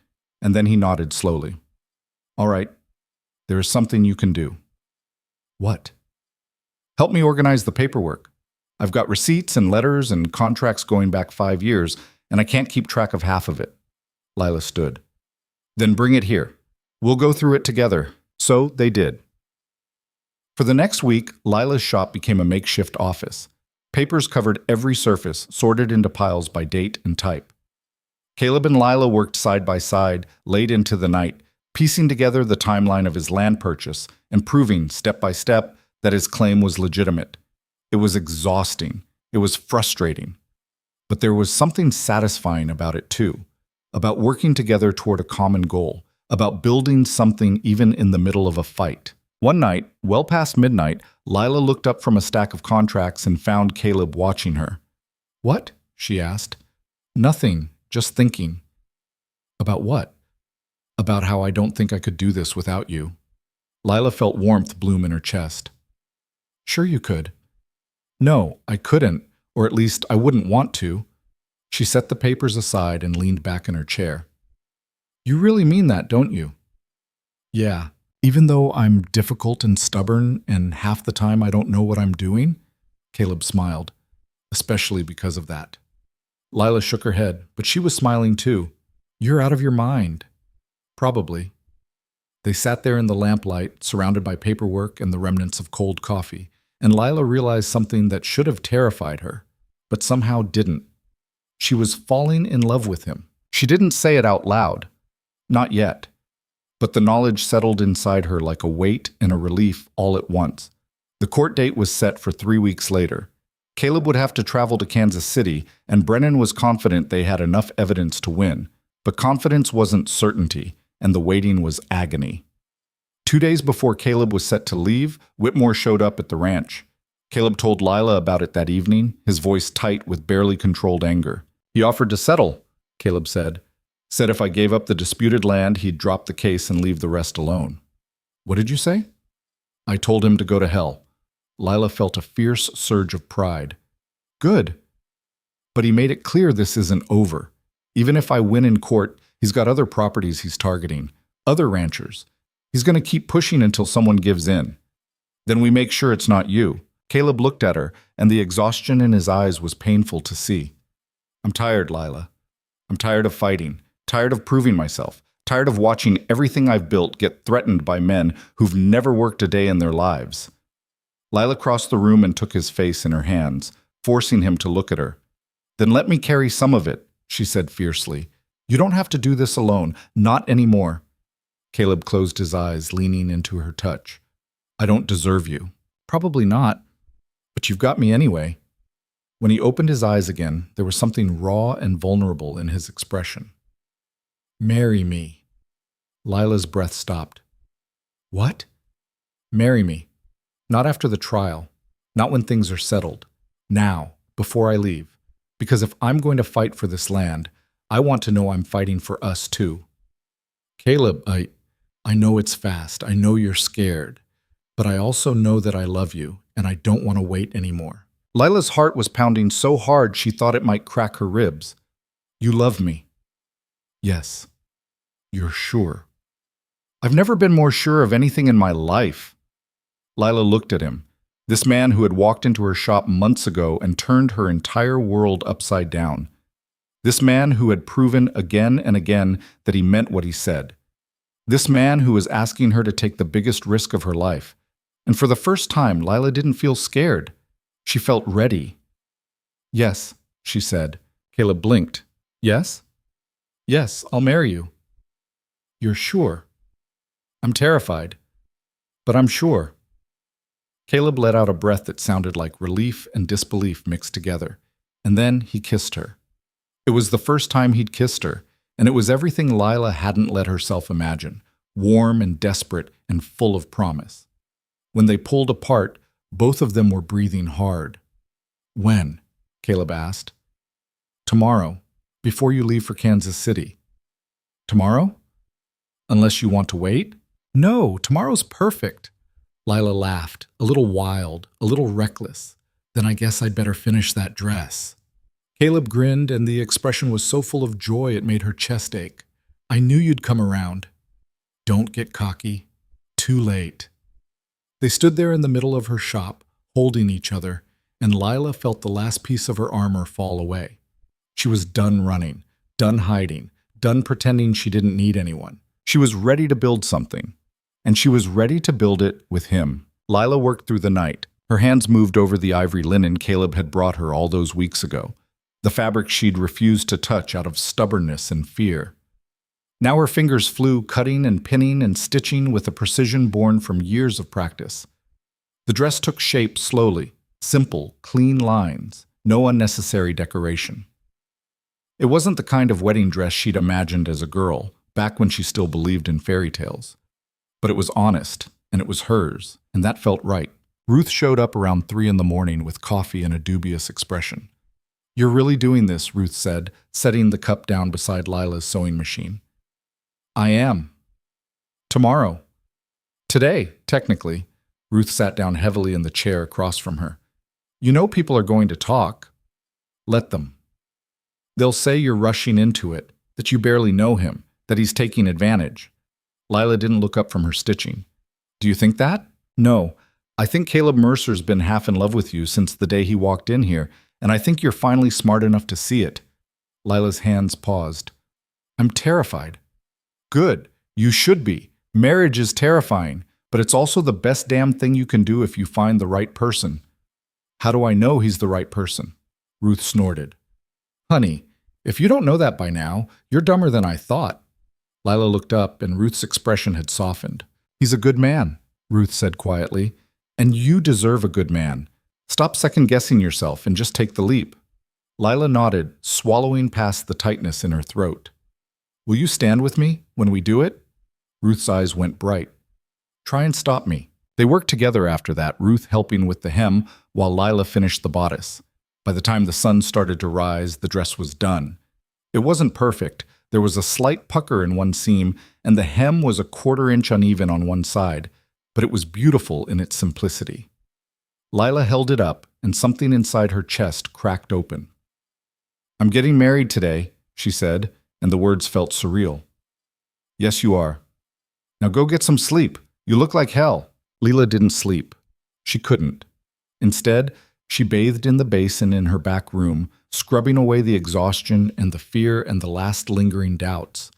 and then he nodded slowly. All right. There is something you can do. What? Help me organize the paperwork. I've got receipts and letters and contracts going back 5 years, and I can't keep track of half of it. Lila stood. Then bring it here. We'll go through it together. So they did. For the next week, Lila's shop became a makeshift office. Papers covered every surface, sorted into piles by date and type. Caleb and Lila worked side by side, late into the night, piecing together the timeline of his land purchase and proving, step by step, that his claim was legitimate. It was exhausting. It was frustrating. But there was something satisfying about it too, about working together toward a common goal, about building something even in the middle of a fight. One night, well past midnight, Lila looked up from a stack of contracts and found Caleb watching her. "What?" she asked. "Nothing, just thinking." "About what?" "About how I don't think I could do this without you." Lila felt warmth bloom in her chest. "Sure you could." "No, I couldn't, or at least I wouldn't want to." She set the papers aside and leaned back in her chair. "You really mean that, don't you?" "Yeah. Even though I'm difficult and stubborn and half the time I don't know what I'm doing?" Caleb smiled. "Especially because of that." Lila shook her head, but she was smiling too. "You're out of your mind." "Probably." They sat there in the lamplight, surrounded by paperwork and the remnants of cold coffee, and Lila realized something that should have terrified her, but somehow didn't. She was falling in love with him. She didn't say it out loud. Not yet. But the knowledge settled inside her like a weight and a relief all at once. The court date was set for 3 weeks later. Caleb would have to travel to Kansas City, and Brennan was confident they had enough evidence to win. But confidence wasn't certainty, and the waiting was agony. 2 days before Caleb was set to leave, Whitmore showed up at the ranch. Caleb told Lila about it that evening, his voice tight with barely controlled anger. "He offered to settle," Caleb said. "Said if I gave up the disputed land, he'd drop the case and leave the rest alone." "What did you say?" "I told him to go to hell." Lila felt a fierce surge of pride. "Good. But he made it clear this isn't over. Even if I win in court, he's got other properties he's targeting, other ranchers. He's going to keep pushing until someone gives in. Then we make sure it's not you." Caleb looked at her, and the exhaustion in his eyes was painful to see. "I'm tired, Lila. I'm tired of fighting. Tired of proving myself, tired of watching everything I've built get threatened by men who've never worked a day in their lives." Lila crossed the room and took his face in her hands, forcing him to look at her. "Then let me carry some of it," she said fiercely. "You don't have to do this alone, not anymore." Caleb closed his eyes, leaning into her touch. "I don't deserve you." "Probably not, but you've got me anyway." When he opened his eyes again, there was something raw and vulnerable in his expression. "Marry me." Lila's breath stopped. "What?" "Marry me. Not after the trial. Not when things are settled. Now, before I leave. Because if I'm going to fight for this land, I want to know I'm fighting for us too." "Caleb, I know it's fast. I know you're scared. But I also know that I love you, and I don't want to wait anymore." Lila's heart was pounding so hard she thought it might crack her ribs. "You love me?" "Yes." "You're sure?" "I've never been more sure of anything in my life." Lila looked at him, this man who had walked into her shop months ago and turned her entire world upside down. This man who had proven again and again that he meant what he said. This man who was asking her to take the biggest risk of her life. And for the first time, Lila didn't feel scared. She felt ready. "Yes," she said. Caleb blinked. "Yes?" "Yes, I'll marry you." "You're sure?" "I'm terrified, but I'm sure." Caleb let out a breath that sounded like relief and disbelief mixed together, and then he kissed her. It was the first time he'd kissed her, and it was everything Lila hadn't let herself imagine, warm and desperate and full of promise. When they pulled apart, both of them were breathing hard. "When?" Caleb asked. "Tomorrow, before you leave for Kansas City." "Tomorrow? Unless you want to wait?" "No, tomorrow's perfect." Lila laughed, a little wild, a little reckless. "Then I guess I'd better finish that dress." Caleb grinned, and the expression was so full of joy it made her chest ache. "I knew you'd come around." "Don't get cocky. Too late." They stood there in the middle of her shop, holding each other, and Lila felt the last piece of her armor fall away. She was done running, done hiding, done pretending she didn't need anyone. She was ready to build something, and she was ready to build it with him. Lila worked through the night. Her hands moved over the ivory linen Caleb had brought her all those weeks ago, the fabric she'd refused to touch out of stubbornness and fear. Now her fingers flew, cutting and pinning and stitching with a precision born from years of practice. The dress took shape slowly, simple, clean lines, no unnecessary decoration. It wasn't the kind of wedding dress she'd imagined as a girl, back when she still believed in fairy tales. But it was honest, and it was hers, and that felt right. Ruth showed up around 3 in the morning with coffee and a dubious expression. "You're really doing this," Ruth said, setting the cup down beside Lila's sewing machine. "I am. Tomorrow. Today, technically." Ruth sat down heavily in the chair across from her. "You know people are going to talk. Let them. They'll say you're rushing into it, that you barely know him, that he's taking advantage." Lila didn't look up from her stitching. "Do you think that?" "No. I think Caleb Mercer's been half in love with you since the day he walked in here, and I think you're finally smart enough to see it." Lila's hands paused. "I'm terrified." "Good. You should be. Marriage is terrifying, but it's also the best damn thing you can do if you find the right person." "How do I know he's the right person?" Ruth snorted. "Honey, if you don't know that by now, you're dumber than I thought." Lila looked up, and Ruth's expression had softened. "He's a good man," Ruth said quietly, "and you deserve a good man. Stop second-guessing yourself and just take the leap." Lila nodded, swallowing past the tightness in her throat. "Will you stand with me when we do it?" Ruth's eyes went bright. "Try and stop me." They worked together after that, Ruth helping with the hem while Lila finished the bodice. By the time the sun started to rise, the dress was done. It wasn't perfect. There was a slight pucker in one seam, and the hem was a 1/4 inch uneven on one side, but it was beautiful in its simplicity. Lila held it up, and something inside her chest cracked open. "I'm getting married today," she said, and the words felt surreal. "Yes, you are. Now go get some sleep. You look like hell." Lila didn't sleep. She couldn't. Instead, she bathed in the basin in her back room, scrubbing away the exhaustion and the fear and the last lingering doubts.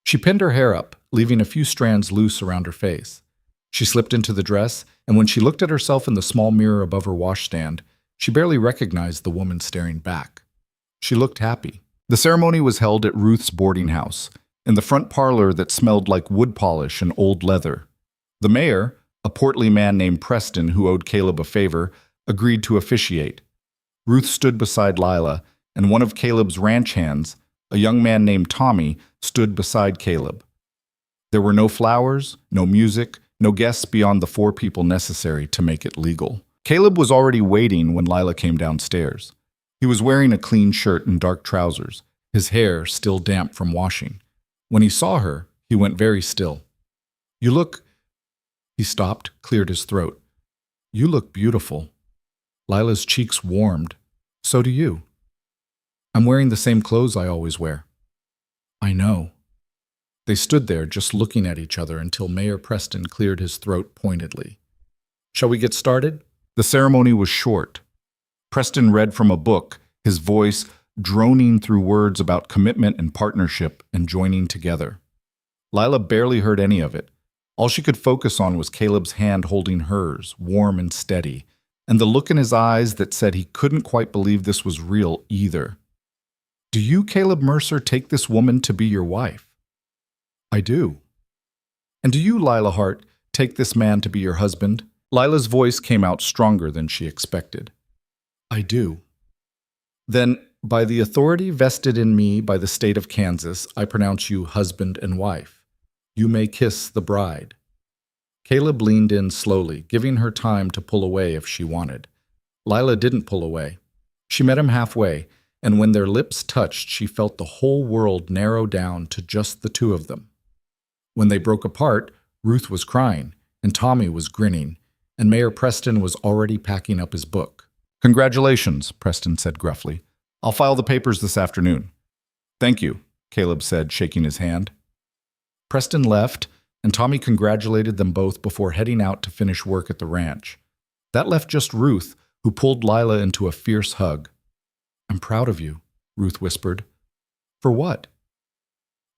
She pinned her hair up, leaving a few strands loose around her face. She slipped into the dress, and when she looked at herself in the small mirror above her washstand, she barely recognized the woman staring back. She looked happy. The ceremony was held at Ruth's boarding house, in the front parlor that smelled like wood polish and old leather. The mayor, a portly man named Preston who owed Caleb a favor, agreed to officiate. Ruth stood beside Lila, and one of Caleb's ranch hands, a young man named Tommy, stood beside Caleb. There were no flowers, no music, no guests beyond the 4 people necessary to make it legal. Caleb was already waiting when Lila came downstairs. He was wearing a clean shirt and dark trousers, his hair still damp from washing. When he saw her, he went very still. "You look—" He stopped, cleared his throat. "You look beautiful." Lila's cheeks warmed. "So do you." "I'm wearing the same clothes I always wear." "I know." They stood there just looking at each other until Mayor Preston cleared his throat pointedly. "Shall we get started?" The ceremony was short. Preston read from a book, his voice droning through words about commitment and partnership and joining together. Lila barely heard any of it. All she could focus on was Caleb's hand holding hers, warm and steady, and the look in his eyes that said he couldn't quite believe this was real either. "Do you, Caleb Mercer, take this woman to be your wife?" "I do." "And do you, Lila Hart, take this man to be your husband?" Lila's voice came out stronger than she expected. "I do." "Then, by the authority vested in me by the state of Kansas, I pronounce you husband and wife. You may kiss the bride." Caleb leaned in slowly, giving her time to pull away if she wanted. Lila didn't pull away. She met him halfway, and when their lips touched, she felt the whole world narrow down to just the 2 of them. When they broke apart, Ruth was crying, and Tommy was grinning, and Mayor Preston was already packing up his book. "Congratulations," Preston said gruffly. "I'll file the papers this afternoon." "Thank you," Caleb said, shaking his hand. Preston left, and Tommy congratulated them both before heading out to finish work at the ranch. That left just Ruth, who pulled Lila into a fierce hug. "I'm proud of you," Ruth whispered. "For what?"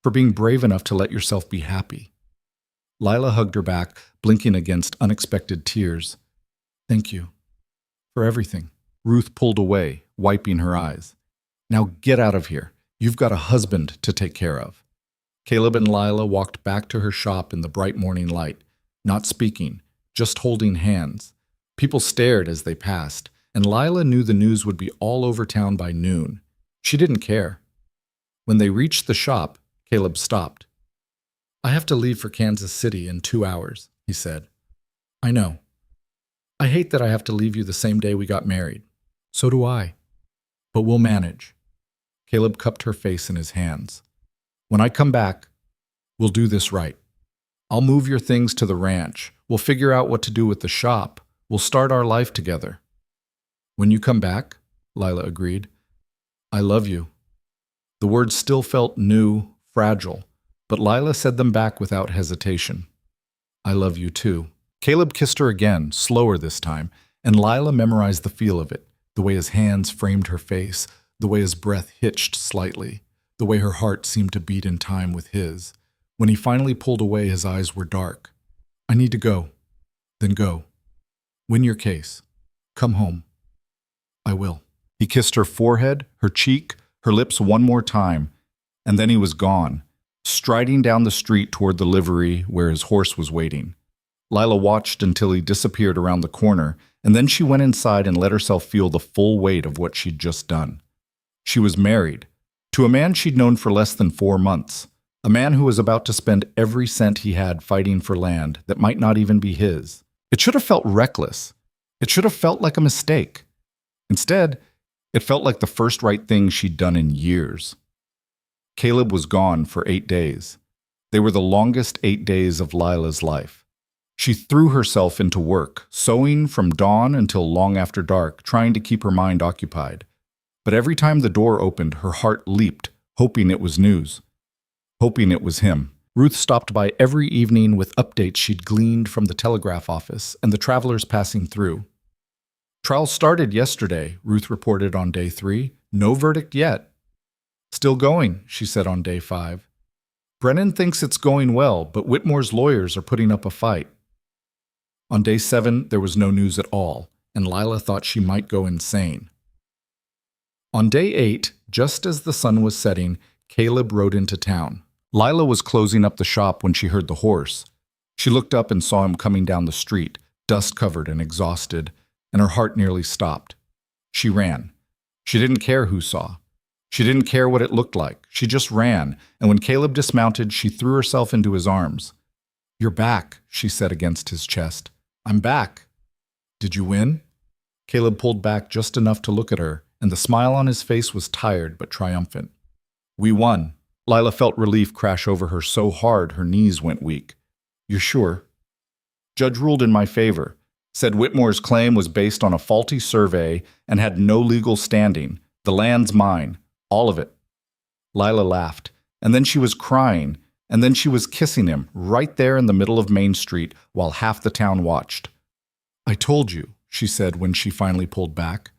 for being brave enough to let yourself be happy. Lila hugged her back, blinking against unexpected tears. Thank you. For everything. Ruth pulled away, wiping her eyes. Now get out of here. You've got a husband to take care of. Caleb and Lila walked back to her shop in the bright morning light, not speaking, just holding hands. People stared as they passed, and Lila knew the news would be all over town by noon. She didn't care. When they reached the shop, Caleb stopped. I have to leave for Kansas City in 2 hours, he said. I know. I hate that I have to leave you the same day we got married. So do I. But we'll manage. Caleb cupped her face in his hands. When I come back, we'll do this right. I'll move your things to the ranch. We'll figure out what to do with the shop. We'll start our life together. When you come back, Lila agreed. I love you. The words still felt new, fragile, but Lila said them back without hesitation. I love you too. Caleb kissed her again, slower this time, and Lila memorized the feel of it, the way his hands framed her face, the way his breath hitched slightly, the way her heart seemed to beat in time with his. When he finally pulled away, his eyes were dark. I need to go. Then go. Win your case. Come home. I will. He kissed her forehead, her cheek, her lips one more time, and then he was gone, striding down the street toward the livery where his horse was waiting. Lila watched until he disappeared around the corner, and then she went inside and let herself feel the full weight of what she'd just done. She was married, to a man she'd known for less than 4 months, a man who was about to spend every cent he had fighting for land that might not even be his. It should have felt reckless. It should have felt like a mistake. Instead, it felt like the first right thing she'd done in years. Caleb was gone for 8 days. They were the longest 8 days of Lila's life. She threw herself into work, sewing from dawn until long after dark, trying to keep her mind occupied. But every time the door opened, her heart leaped, hoping it was news. Hoping it was him. Ruth stopped by every evening with updates she'd gleaned from the telegraph office and the travelers passing through. Trial started yesterday, Ruth reported on day 3. No verdict yet. Still going, she said on day 5. Brennan thinks it's going well, but Whitmore's lawyers are putting up a fight. On day 7, there was no news at all, and Lila thought she might go insane. On day 8, just as the sun was setting, Caleb rode into town. Lila was closing up the shop when she heard the horse. She looked up and saw him coming down the street, dust-covered and exhausted, and her heart nearly stopped. She ran. She didn't care who saw. She didn't care what it looked like. She just ran, and when Caleb dismounted, she threw herself into his arms. You're back, she said against his chest. I'm back. Did you win? Caleb pulled back just enough to look at her, and the smile on his face was tired but triumphant. We won. Lila felt relief crash over her so hard her knees went weak. You're sure? Judge ruled in my favor, said Whitmore's claim was based on a faulty survey and had no legal standing. The land's mine, all of it. Lila laughed, and then she was crying, and then she was kissing him right there in the middle of Main Street while half the town watched. I told you, she said when she finally pulled back.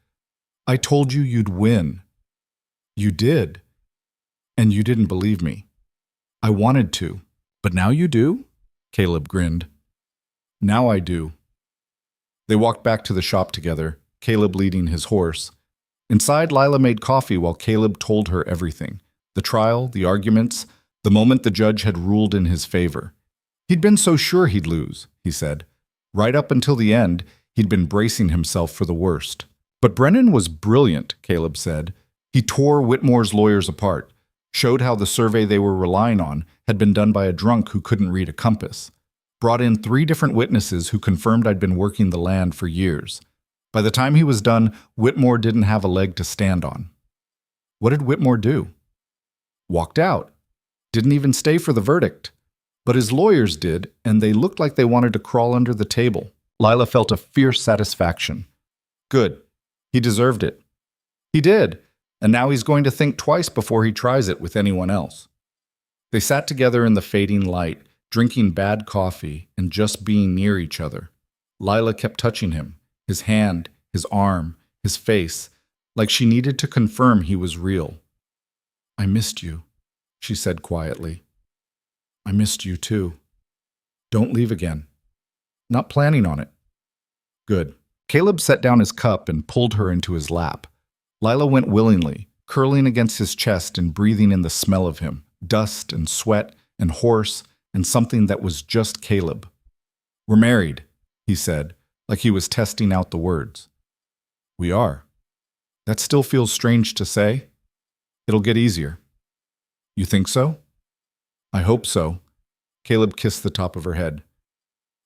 I told you you'd win. You did. And you didn't believe me. I wanted to. But now you do? Caleb grinned. Now I do. They walked back to the shop together, Caleb leading his horse. Inside, Lila made coffee while Caleb told her everything. The trial, the arguments, the moment the judge had ruled in his favor. He'd been so sure he'd lose, he said. Right up until the end, he'd been bracing himself for the worst. But Brennan was brilliant, Caleb said. He tore Whitmore's lawyers apart, showed how the survey they were relying on had been done by a drunk who couldn't read a compass, brought in 3 different witnesses who confirmed I'd been working the land for years. By the time he was done, Whitmore didn't have a leg to stand on. What did Whitmore do? Walked out. Didn't even stay for the verdict. But his lawyers did, and they looked like they wanted to crawl under the table. Lila felt a fierce satisfaction. Good. He deserved it. He did, and now he's going to think twice before he tries it with anyone else. They sat together in the fading light, drinking bad coffee and just being near each other. Lila kept touching him, his hand, his arm, his face, like she needed to confirm he was real. I missed you. she said quietly. I missed you too. Don't leave again. Not planning on it. Good. Caleb set down his cup and pulled her into his lap. Lila went willingly, curling against his chest and breathing in the smell of him, dust and sweat and horse and something that was just Caleb. We're married, he said, like he was testing out the words. We are. That still feels strange to say. It'll get easier. You think so? I hope so. Caleb kissed the top of her head.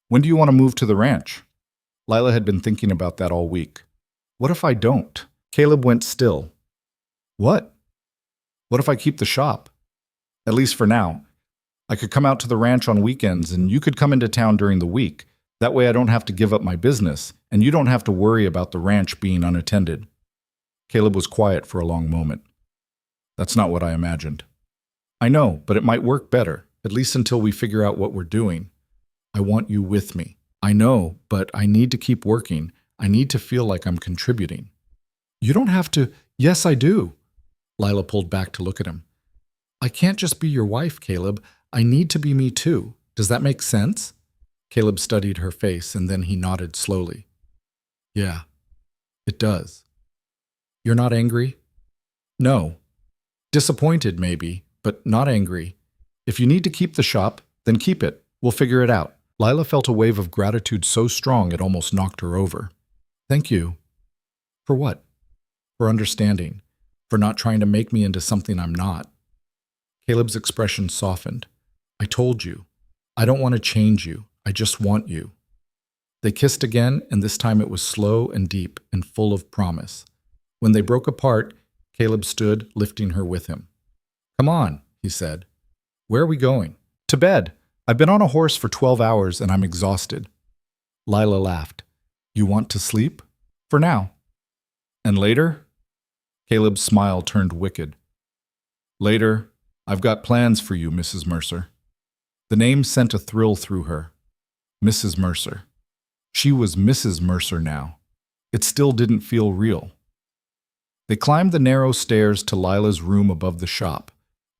When do you want to move to the ranch? Lila had been thinking about that all week. What if I don't? Caleb went still. What? What if I keep the shop? At least for now. I could come out to the ranch on weekends and you could come into town during the week. That way I don't have to give up my business and you don't have to worry about the ranch being unattended. Caleb was quiet for a long moment. That's not what I imagined. I know, but it might work better, at least until we figure out what we're doing. I want you with me. I know, but I need to keep working. I need to feel like I'm contributing. You don't have to. Yes, I do. Lila pulled back to look at him. I can't just be your wife, Caleb. I need to be me too. Does that make sense? Caleb studied her face and then he nodded slowly. Yeah, it does. You're not angry? No. Disappointed, maybe, but not angry. If you need to keep the shop, then keep it. We'll figure it out. Lila felt a wave of gratitude so strong it almost knocked her over. Thank you. For what? For understanding. For not trying to make me into something I'm not. Caleb's expression softened. I told you. I don't want to change you. I just want you. They kissed again, and this time it was slow and deep and full of promise. When they broke apart, Caleb stood, lifting her with him. Come on, he said. Where are we going? To bed. I've been on a horse for 12 hours and I'm exhausted. Lila laughed. You want to sleep? For now. And later? Caleb's smile turned wicked. Later, I've got plans for you, Mrs. Mercer. The name sent a thrill through her. Mrs. Mercer. She was Mrs. Mercer now. It still didn't feel real. They climbed the narrow stairs to Lila's room above the shop.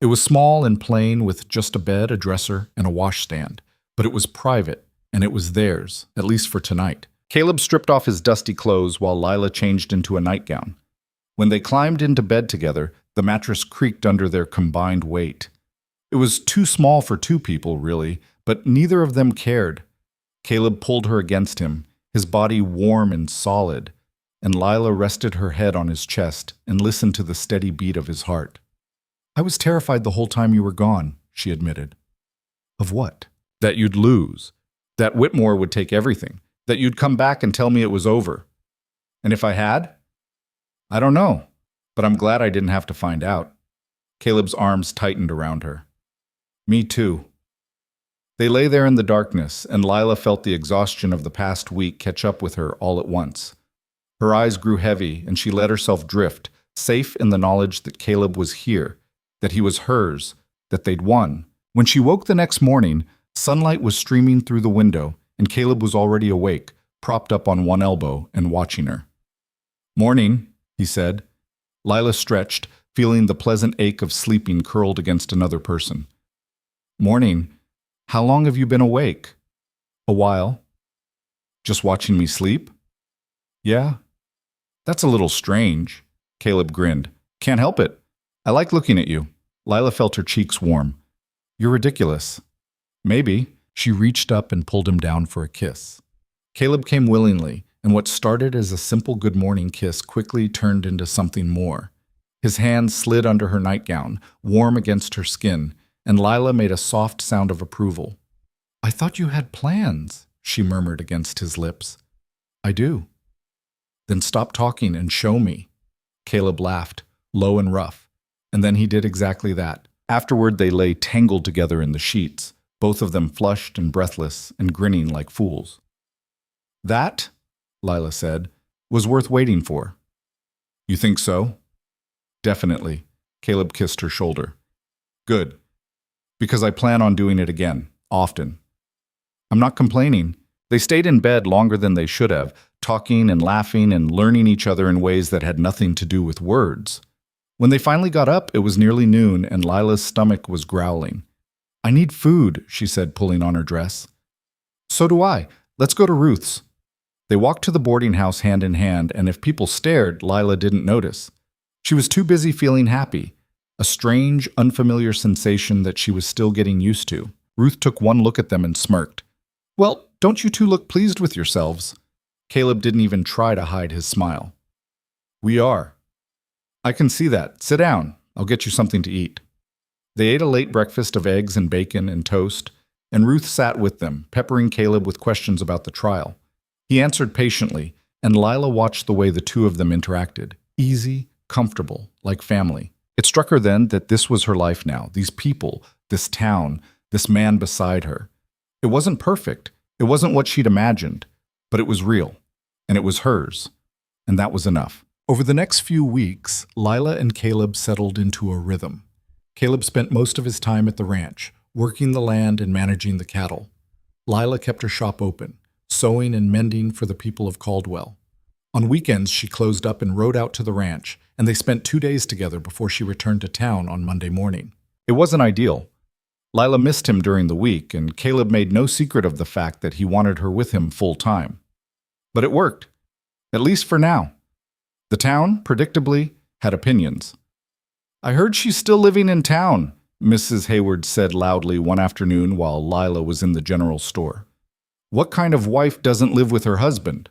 It was small and plain with just a bed, a dresser, and a washstand, but it was private, and it was theirs, at least for tonight. Caleb stripped off his dusty clothes while Lila changed into a nightgown. When they climbed into bed together, the mattress creaked under their combined weight. It was too small for two people, really, but neither of them cared. Caleb pulled her against him, his body warm and solid, and Lila rested her head on his chest and listened to the steady beat of his heart. I was terrified the whole time you were gone, she admitted. Of what? That you'd lose. That Whitmore would take everything. That you'd come back and tell me it was over. And if I had? I don't know, but I'm glad I didn't have to find out. Caleb's arms tightened around her. Me too. They lay there in the darkness, and Lila felt the exhaustion of the past week catch up with her all at once. Her eyes grew heavy, and she let herself drift, safe in the knowledge that Caleb was here, that he was hers, that they'd won. When she woke the next morning, sunlight was streaming through the window, and Caleb was already awake, propped up on one elbow and watching her. Morning, he said. Lila stretched, feeling the pleasant ache of sleeping curled against another person. Morning. How long have you been awake? A while. Just watching me sleep? Yeah. That's a little strange. Caleb grinned. Can't help it. I like looking at you. Lila felt her cheeks warm. You're ridiculous. Maybe. She reached up and pulled him down for a kiss. Caleb came willingly, and what started as a simple good morning kiss quickly turned into something more. His hand slid under her nightgown, warm against her skin, and Lila made a soft sound of approval. I thought you had plans, she murmured against his lips. I do. Then stop talking and show me. Caleb laughed, low and rough, and then he did exactly that. Afterward, they lay tangled together in the sheets, both of them flushed and breathless and grinning like fools. That, Lila said, was worth waiting for. You think so? Definitely. Caleb kissed her shoulder. Good. Because I plan on doing it again, often. I'm not complaining. They stayed in bed longer than they should have, talking and laughing and learning each other in ways that had nothing to do with words. When they finally got up, it was nearly noon, and Lila's stomach was growling. "I need food," she said, pulling on her dress. "So do I. Let's go to Ruth's." They walked to the boarding house hand in hand, and if people stared, Lila didn't notice. She was too busy feeling happy, a strange, unfamiliar sensation that she was still getting used to. Ruth took one look at them and smirked. "Well, don't you two look pleased with yourselves?" Caleb didn't even try to hide his smile. "We are." "I can see that. Sit down. I'll get you something to eat." They ate a late breakfast of eggs and bacon and toast, and Ruth sat with them, peppering Caleb with questions about the trial. He answered patiently, and Lila watched the way the two of them interacted. Easy, comfortable, like family. It struck her then that this was her life now, these people, this town, this man beside her. It wasn't perfect. It wasn't what she'd imagined, but it was real, and it was hers, and that was enough. Over the next few weeks, Lila and Caleb settled into a rhythm. Caleb spent most of his time at the ranch, working the land and managing the cattle. Lila kept her shop open, sewing and mending for the people of Caldwell. On weekends, she closed up and rode out to the ranch, and they spent 2 days together before she returned to town on Monday morning. It wasn't ideal. Lila missed him during the week, and Caleb made no secret of the fact that he wanted her with him full time. But it worked, at least for now. The town, predictably, had opinions. "I heard she's still living in town," Mrs. Hayward said loudly one afternoon while Lila was in the general store. "What kind of wife doesn't live with her husband?"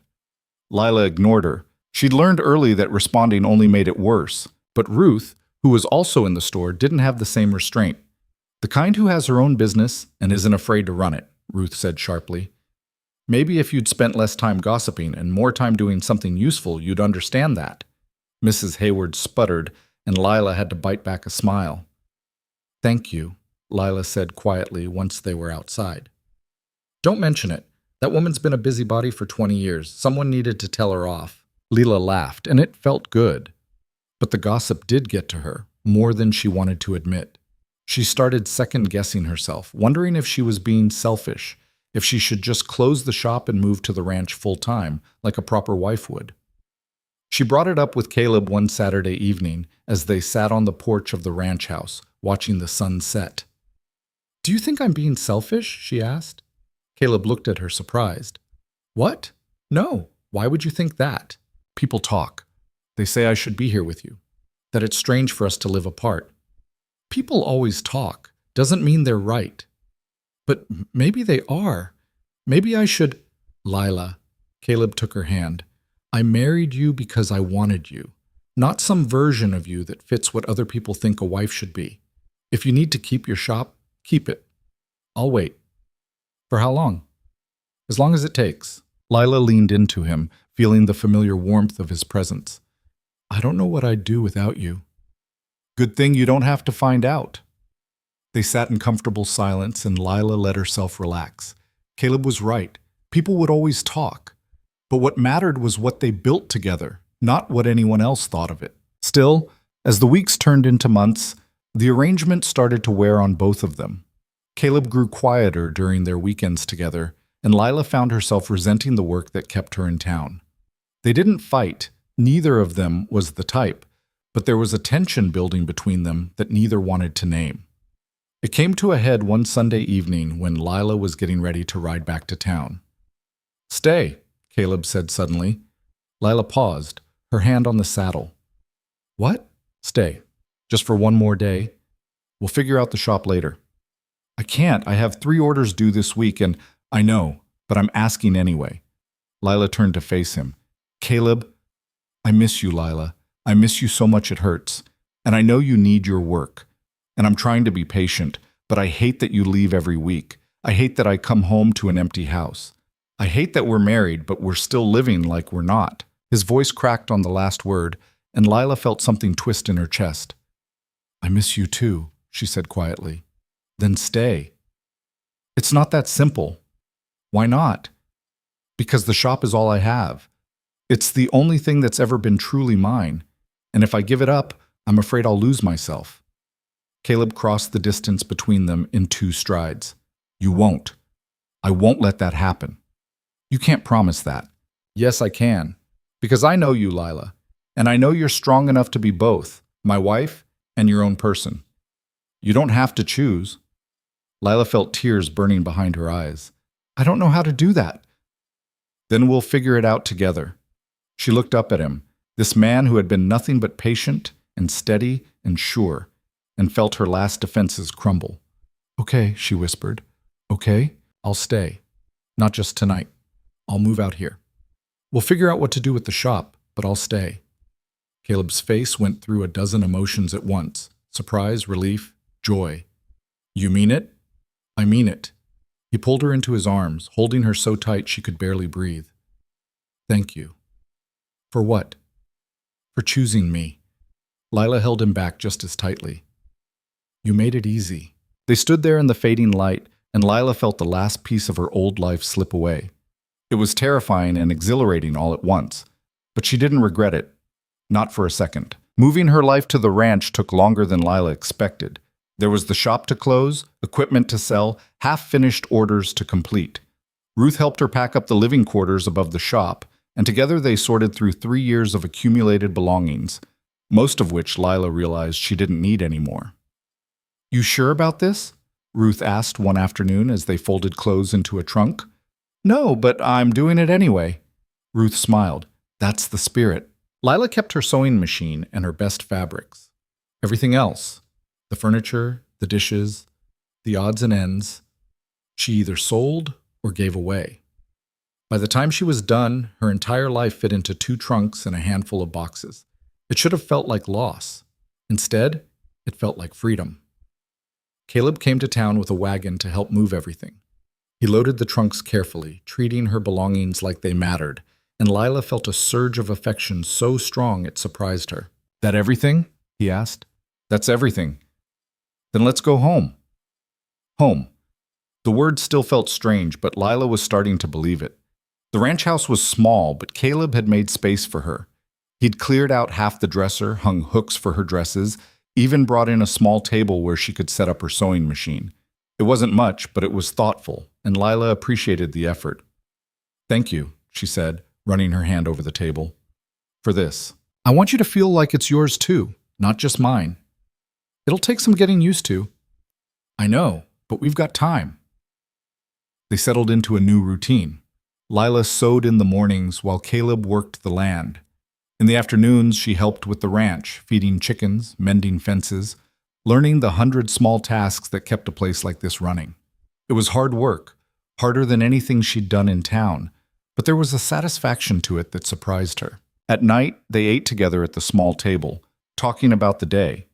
Lila ignored her. She'd learned early that responding only made it worse. But Ruth, who was also in the store, didn't have the same restraint. "The kind who has her own business and isn't afraid to run it," Ruth said sharply. "Maybe if you'd spent less time gossiping and more time doing something useful, you'd understand that." Mrs. Hayward sputtered, and Lila had to bite back a smile. "Thank you," Lila said quietly once they were outside. "Don't mention it. That woman's been a busybody for 20 years. Someone needed to tell her off." Lila laughed, and it felt good. But the gossip did get to her, more than she wanted to admit. She started second-guessing herself, wondering if she was being selfish, if she should just close the shop and move to the ranch full-time, like a proper wife would. She brought it up with Caleb one Saturday evening as they sat on the porch of the ranch house, watching the sun set. "Do you think I'm being selfish?" she asked. Caleb looked at her surprised. "What? No. Why would you think that? People talk. They say I should be here with you, that it's strange for us to live apart. People always talk. Doesn't mean they're right. But maybe they are. Maybe I should—" "Lila," Caleb took her hand, "I married you because I wanted you, not some version of you that fits what other people think a wife should be. If you need to keep your shop, keep it. I'll wait." "For how long?" "As long as it takes." Lila leaned into him, feeling the familiar warmth of his presence. "I don't know what I'd do without you." "Good thing you don't have to find out." They sat in comfortable silence, and Lila let herself relax. Caleb was right. People would always talk. But what mattered was what they built together, not what anyone else thought of it. Still, as the weeks turned into months, the arrangement started to wear on both of them. Caleb grew quieter during their weekends together, and Lila found herself resenting the work that kept her in town. They didn't fight. Neither of them was the type, but there was a tension building between them that neither wanted to name. It came to a head one Sunday evening when Lila was getting ready to ride back to town. "Stay," Caleb said suddenly. Lila paused, her hand on the saddle. "What?" "Stay. Just for one more day. We'll figure out the shop later." "I can't. I have 3 orders due this week, and—" "I know, but I'm asking anyway." Lila turned to face him. "Caleb, I miss you, Lila. I miss you so much it hurts. And I know you need your work. And I'm trying to be patient, but I hate that you leave every week. I hate that I come home to an empty house. I hate that we're married, but we're still living like we're not." His voice cracked on the last word, and Lila felt something twist in her chest. "I miss you too," she said quietly. "Then stay." "It's not that simple." "Why not?" "Because the shop is all I have. It's the only thing that's ever been truly mine, and if I give it up, I'm afraid I'll lose myself." Caleb crossed the distance between them in 2 strides. "You won't. I won't let that happen." "You can't promise that." "Yes, I can. Because I know you, Lila. And I know you're strong enough to be both. My wife and your own person. You don't have to choose. Lila felt tears burning behind her eyes. I don't know how to do that. Then we'll figure it out together. She looked up at him, this man who had been nothing but patient and steady and sure, and felt her last defenses crumble. Okay, she whispered. Okay, I'll stay. Not just tonight. I'll move out here. We'll figure out what to do with the shop, but I'll stay. Caleb's face went through a dozen emotions at once. Surprise, relief, joy. You mean it? I mean it. He pulled her into his arms, holding her so tight she could barely breathe. Thank you. For what? For choosing me. Lila held him back just as tightly. You made it easy. They stood there in the fading light, and Lila felt the last piece of her old life slip away. It was terrifying and exhilarating all at once, but she didn't regret it. Not for a second. Moving her life to the ranch took longer than Lila expected. There was the shop to close, equipment to sell, half-finished orders to complete. Ruth helped her pack up the living quarters above the shop, and together they sorted through 3 years of accumulated belongings, most of which Lila realized she didn't need anymore. You sure about this? Ruth asked one afternoon as they folded clothes into a trunk. No, but I'm doing it anyway. Ruth smiled. That's the spirit. Lila kept her sewing machine and her best fabrics. Everything else, the furniture, the dishes, the odds and ends, she either sold or gave away. By the time she was done, her entire life fit into 2 trunks and a handful of boxes. It should have felt like loss. Instead, it felt like freedom. Caleb came to town with a wagon to help move everything. He loaded the trunks carefully, treating her belongings like they mattered, and Lila felt a surge of affection so strong it surprised her. That everything? He asked. That's everything. Then let's go home. Home. The word still felt strange, but Lila was starting to believe it. The ranch house was small, but Caleb had made space for her. He'd cleared out half the dresser, hung hooks for her dresses, even brought in a small table where she could set up her sewing machine. It wasn't much, but it was thoughtful, and Lila appreciated the effort. Thank you, she said, running her hand over the table. For this. I want you to feel like it's yours too, not just mine. It'll take some getting used to. I know, but we've got time. They settled into a new routine. Lila sewed in the mornings while Caleb worked the land. In the afternoons, she helped with the ranch, feeding chickens, mending fences, learning the 100 small tasks that kept a place like this running. It was hard work, harder than anything she'd done in town, but there was a satisfaction to it that surprised her. At night, they ate together at the small table, talking about the day.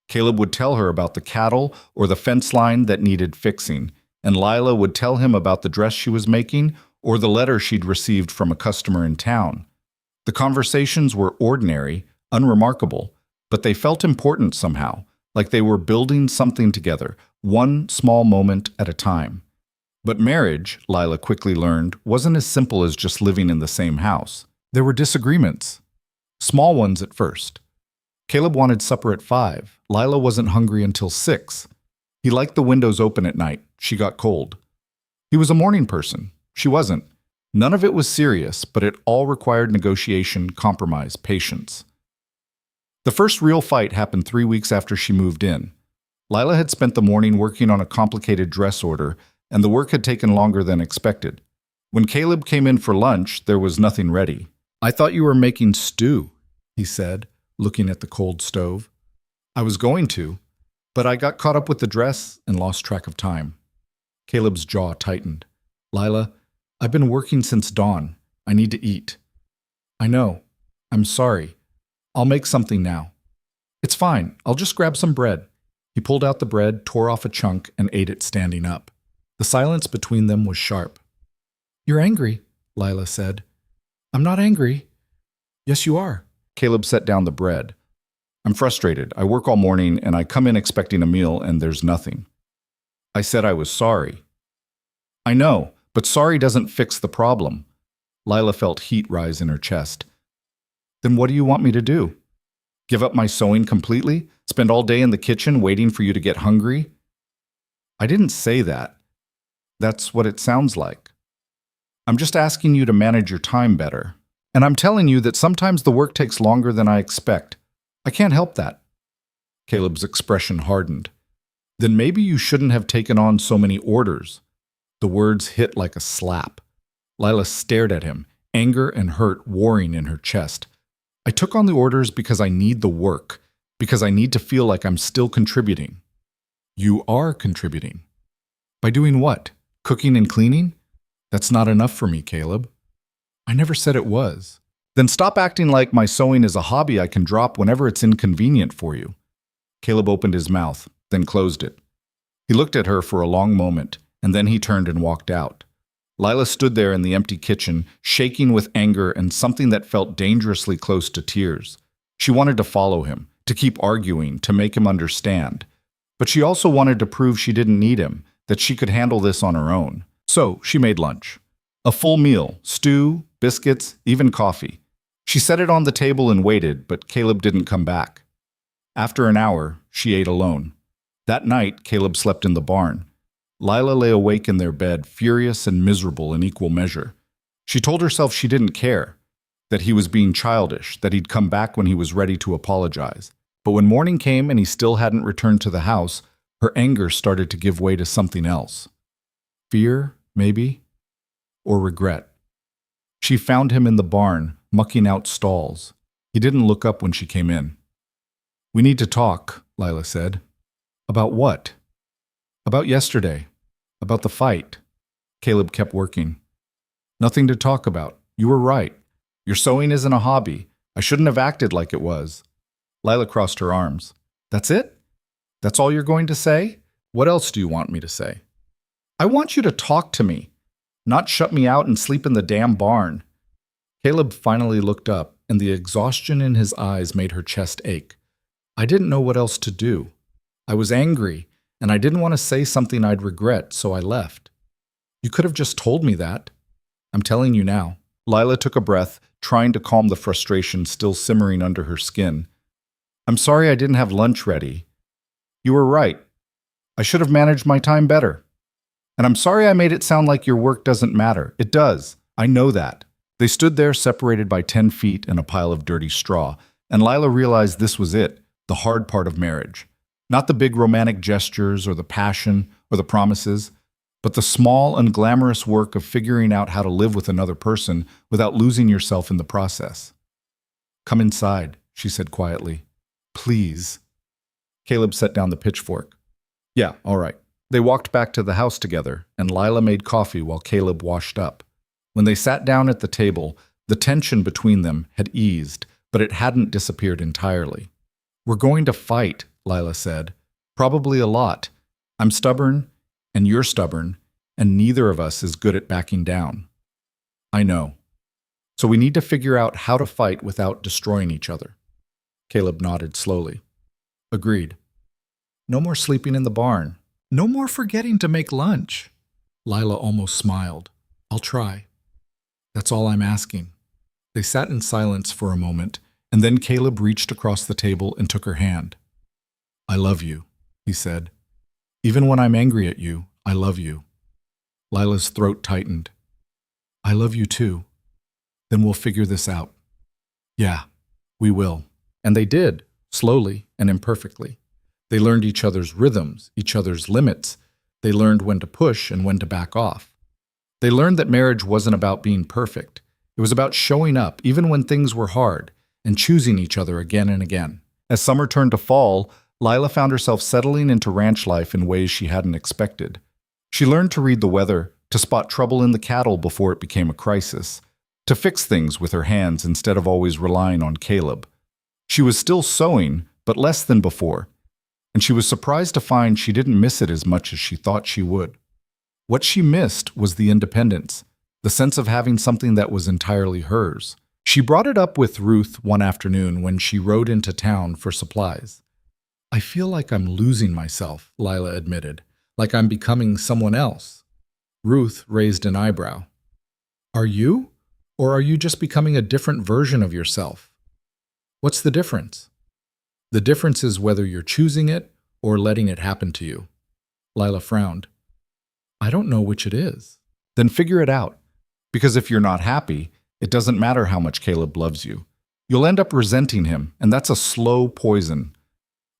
Caleb would tell her about the cattle or the fence line that needed fixing, and Lila would tell him about the dress she was making or the letter she'd received from a customer in town. The conversations were ordinary, unremarkable, but they felt important somehow, like they were building something together, one small moment at a time. But marriage, Lila quickly learned, wasn't as simple as just living in the same house. There were disagreements. Small ones at first. Caleb wanted supper at 5. Lila wasn't hungry until 6. He liked the windows open at night. She got cold. He was a morning person. She wasn't. None of it was serious, but it all required negotiation, compromise, patience. The first real fight happened 3 weeks after she moved in. Lila had spent the morning working on a complicated dress order, and the work had taken longer than expected. When Caleb came in for lunch, there was nothing ready. I thought you were making stew, he said, looking at the cold stove. I was going to, but I got caught up with the dress and lost track of time. Caleb's jaw tightened. Lila, I've been working since dawn. I need to eat. I know. I'm sorry. I'll make something now. It's fine. I'll just grab some bread. He pulled out the bread, tore off a chunk, and ate it standing up. The silence between them was sharp. You're angry, Lila said. I'm not angry. Yes, you are. Caleb set down the bread. I'm frustrated. I work all morning, and I come in expecting a meal, and there's nothing. I said I was sorry. I know, but sorry doesn't fix the problem. Lila felt heat rise in her chest. Then what do you want me to do? Give up my sewing completely? Spend all day in the kitchen waiting for you to get hungry? I didn't say that. That's what it sounds like. I'm just asking you to manage your time better. And I'm telling you that sometimes the work takes longer than I expect. I can't help that. Caleb's expression hardened. Then maybe you shouldn't have taken on so many orders. The words hit like a slap. Lila stared at him, anger and hurt warring in her chest. I took on the orders because I need the work, because I need to feel like I'm still contributing. You are contributing. By doing what? Cooking and cleaning? That's not enough for me, Caleb. I never said it was. Then stop acting like my sewing is a hobby I can drop whenever it's inconvenient for you. Caleb opened his mouth, then closed it. He looked at her for a long moment, and then he turned and walked out. Lila stood there in the empty kitchen, shaking with anger and something that felt dangerously close to tears. She wanted to follow him, to keep arguing, to make him understand. But she also wanted to prove she didn't need him, that she could handle this on her own. So she made lunch. A full meal, stew, biscuits, even coffee. She set it on the table and waited, but Caleb didn't come back. After an hour, she ate alone. That night, Caleb slept in the barn. Lila lay awake in their bed, furious and miserable in equal measure. She told herself she didn't care, that he was being childish, that he'd come back when he was ready to apologize. But when morning came and he still hadn't returned to the house, her anger started to give way to something else. Fear, maybe? Or regret. She found him in the barn, mucking out stalls. He didn't look up when she came in. We need to talk, Lila said. About what? About yesterday. About the fight. Caleb kept working. Nothing to talk about. You were right. Your sewing isn't a hobby. I shouldn't have acted like it was. Lila crossed her arms. That's it? That's all you're going to say? What else do you want me to say? I want you to talk to me, not shut me out and sleep in the damn barn. Caleb finally looked up, and the exhaustion in his eyes made her chest ache. I didn't know what else to do. I was angry, and I didn't want to say something I'd regret, so I left. You could have just told me that. I'm telling you now. Lila took a breath, trying to calm the frustration still simmering under her skin. I'm sorry I didn't have lunch ready. You were right. I should have managed my time better. And I'm sorry I made it sound like your work doesn't matter. It does. I know that. They stood there separated by 10 feet and a pile of dirty straw, and Lila realized this was it, the hard part of marriage. Not the big romantic gestures or the passion or the promises, but the small, unglamorous work of figuring out how to live with another person without losing yourself in the process. Come inside, she said quietly. Please. Caleb set down the pitchfork. Yeah, all right. They walked back to the house together, and Lila made coffee while Caleb washed up. When they sat down at the table, the tension between them had eased, but it hadn't disappeared entirely. We're going to fight, Lila said. Probably a lot. I'm stubborn, and you're stubborn, and neither of us is good at backing down. I know. So we need to figure out how to fight without destroying each other. Caleb nodded slowly. Agreed. No more sleeping in the barn. No more forgetting to make lunch. Lila almost smiled. I'll try. That's all I'm asking. They sat in silence for a moment, and then Caleb reached across the table and took her hand. I love you, he said. Even when I'm angry at you, I love you. Lila's throat tightened. I love you too. Then we'll figure this out. Yeah, we will. And they did, slowly and imperfectly. They learned each other's rhythms, each other's limits. They learned when to push and when to back off. They learned that marriage wasn't about being perfect. It was about showing up, even when things were hard, and choosing each other again and again. As summer turned to fall, Lila found herself settling into ranch life in ways she hadn't expected. She learned to read the weather, to spot trouble in the cattle before it became a crisis, to fix things with her hands instead of always relying on Caleb. She was still sewing, but less than before, and she was surprised to find she didn't miss it as much as she thought she would. What she missed was the independence, the sense of having something that was entirely hers. She brought it up with Ruth one afternoon when she rode into town for supplies. I feel like I'm losing myself, Lila admitted, like I'm becoming someone else. Ruth raised an eyebrow. Are you? Or are you just becoming a different version of yourself? What's the difference? The difference is whether you're choosing it or letting it happen to you. Lila frowned. I don't know which it is. Then figure it out. Because if you're not happy, it doesn't matter how much Caleb loves you. You'll end up resenting him, and that's a slow poison.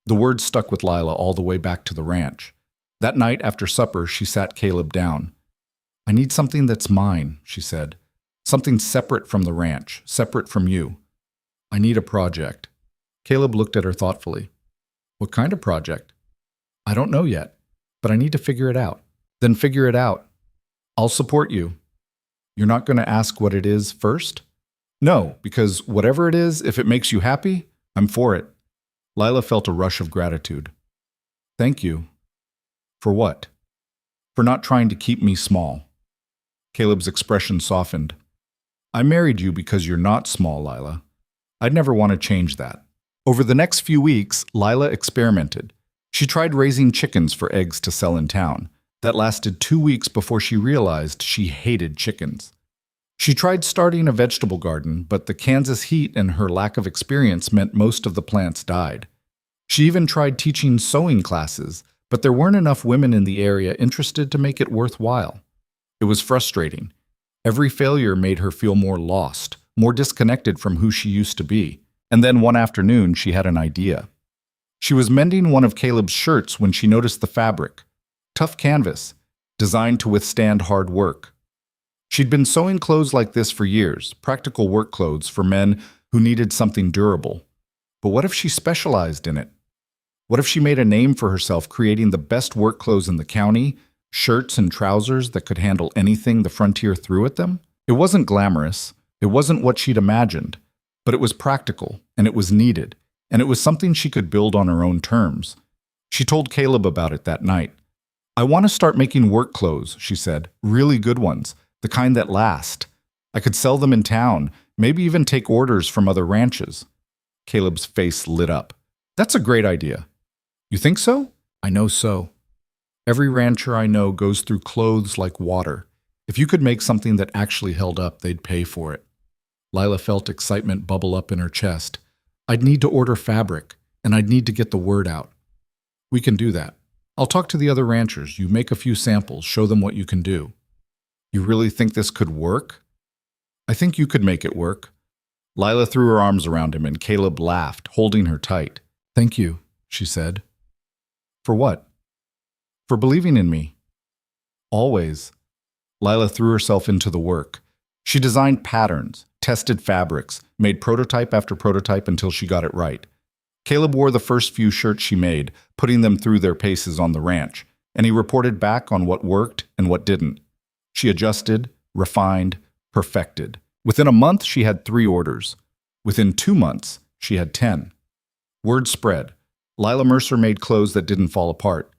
The words stuck with Lila all the way back to the ranch. That night after supper, she sat Caleb down. I need something that's mine, she said. Something separate from the ranch, separate from you. I need a project. Caleb looked at her thoughtfully. What kind of project? I don't know yet, but I need to figure it out. Then figure it out. I'll support you. You're not going to ask what it is first? No, because whatever it is, if it makes you happy, I'm for it. Lila felt a rush of gratitude. Thank you. For what? For not trying to keep me small. Caleb's expression softened. I married you because you're not small, Lila. I'd never want to change that. Over the next few weeks, Lila experimented. She tried raising chickens for eggs to sell in town. That lasted 2 weeks before she realized she hated chickens. She tried starting a vegetable garden, but the Kansas heat and her lack of experience meant most of the plants died. She even tried teaching sewing classes, but there weren't enough women in the area interested to make it worthwhile. It was frustrating. Every failure made her feel more lost, more disconnected from who she used to be. And then one afternoon, she had an idea. She was mending one of Caleb's shirts when she noticed the fabric. Tough canvas, designed to withstand hard work. She'd been sewing clothes like this for years, practical work clothes for men who needed something durable. But what if she specialized in it? What if she made a name for herself creating the best work clothes in the county, shirts and trousers that could handle anything the frontier threw at them? It wasn't glamorous, it wasn't what she'd imagined, but it was practical, and it was needed, and it was something she could build on her own terms. She told Caleb about it that night. I want to start making work clothes, she said, really good ones, the kind that last. I could sell them in town, maybe even take orders from other ranches. Caleb's face lit up. That's a great idea. You think so? I know so. Every rancher I know goes through clothes like water. If you could make something that actually held up, they'd pay for it. Lila felt excitement bubble up in her chest. I'd need to order fabric, and I'd need to get the word out. We can do that. I'll talk to the other ranchers. You make a few samples, show them what you can do. You really think this could work? I think you could make it work. Lila threw her arms around him, and Caleb laughed, holding her tight. Thank you, she said. For what? For believing in me. Always. Lila threw herself into the work. She designed patterns, tested fabrics, made prototype after prototype until she got it right. Caleb wore the first few shirts she made, putting them through their paces on the ranch, and he reported back on what worked and what didn't. She adjusted, refined, perfected. Within a month, she had 3 orders. Within 2 months, she had 10. Word spread. Lila Mercer made clothes that didn't fall apart.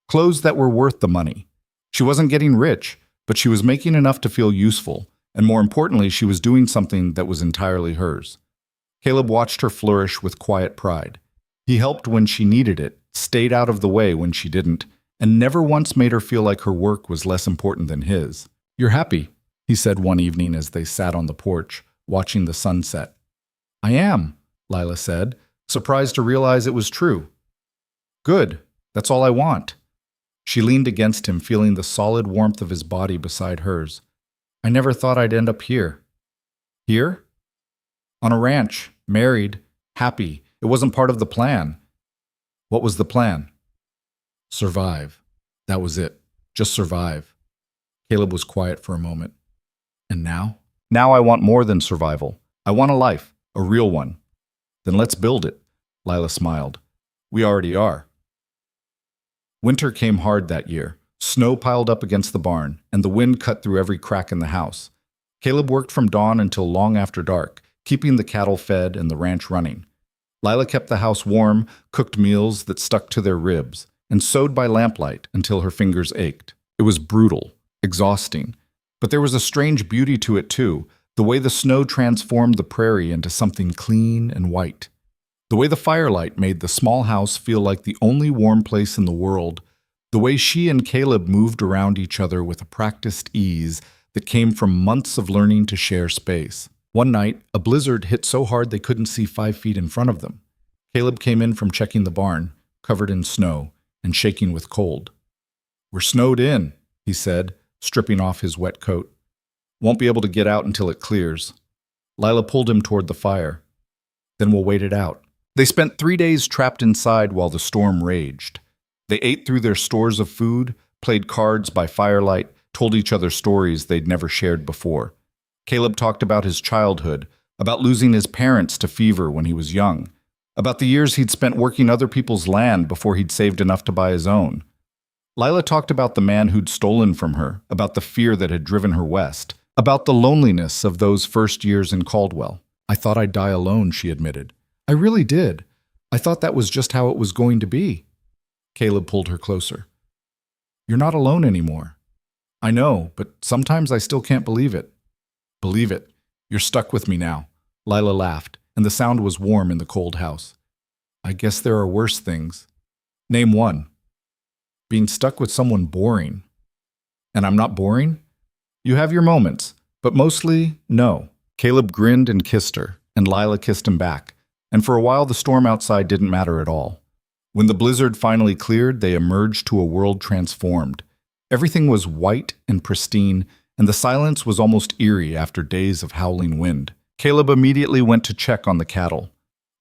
Clothes that were worth the money. She wasn't getting rich, but she was making enough to feel useful, and more importantly, she was doing something that was entirely hers. Caleb watched her flourish with quiet pride. He helped when she needed it, stayed out of the way when she didn't, and never once made her feel like her work was less important than his. You're happy, he said one evening as they sat on the porch, watching the sunset. I am, Lila said, surprised to realize it was true. Good, that's all I want. She leaned against him, feeling the solid warmth of his body beside hers. I never thought I'd end up here. Here? On a ranch, married, happy. It wasn't part of the plan. What was the plan? Survive. That was it. Just survive. Caleb was quiet for a moment. And now? Now I want more than survival. I want a life, a real one. Then let's build it. Lila smiled. We already are. Winter came hard that year. Snow piled up against the barn, and the wind cut through every crack in the house. Caleb worked from dawn until long after dark, keeping the cattle fed and the ranch running. Lila kept the house warm, cooked meals that stuck to their ribs, and sewed by lamplight until her fingers ached. It was brutal, exhausting, but there was a strange beauty to it too, the way the snow transformed the prairie into something clean and white. The way the firelight made the small house feel like the only warm place in the world, the way she and Caleb moved around each other with a practiced ease that came from months of learning to share space. One night, a blizzard hit so hard they couldn't see 5 feet in front of them. Caleb came in from checking the barn, covered in snow and shaking with cold. We're snowed in, he said, stripping off his wet coat. Won't be able to get out until it clears. Lila pulled him toward the fire. Then we'll wait it out. They spent 3 days trapped inside while the storm raged. They ate through their stores of food, played cards by firelight, told each other stories they'd never shared before. Caleb talked about his childhood, about losing his parents to fever when he was young, about the years he'd spent working other people's land before he'd saved enough to buy his own. Lila talked about the man who'd stolen from her, about the fear that had driven her west, about the loneliness of those first years in Caldwell. "I thought I'd die alone," she admitted. "I really did. I thought that was just how it was going to be." Caleb pulled her closer. "You're not alone anymore." "I know, but sometimes I still can't believe it." "Believe it. You're stuck with me now." Lila laughed, and the sound was warm in the cold house. "I guess there are worse things." "Name one." "Being stuck with someone boring." "And I'm not boring?" "You have your moments, but mostly, no." Caleb grinned and kissed her, and Lila kissed him back, and for a while the storm outside didn't matter at all. When the blizzard finally cleared, they emerged to a world transformed. Everything was white and pristine, and the silence was almost eerie after days of howling wind. Caleb immediately went to check on the cattle.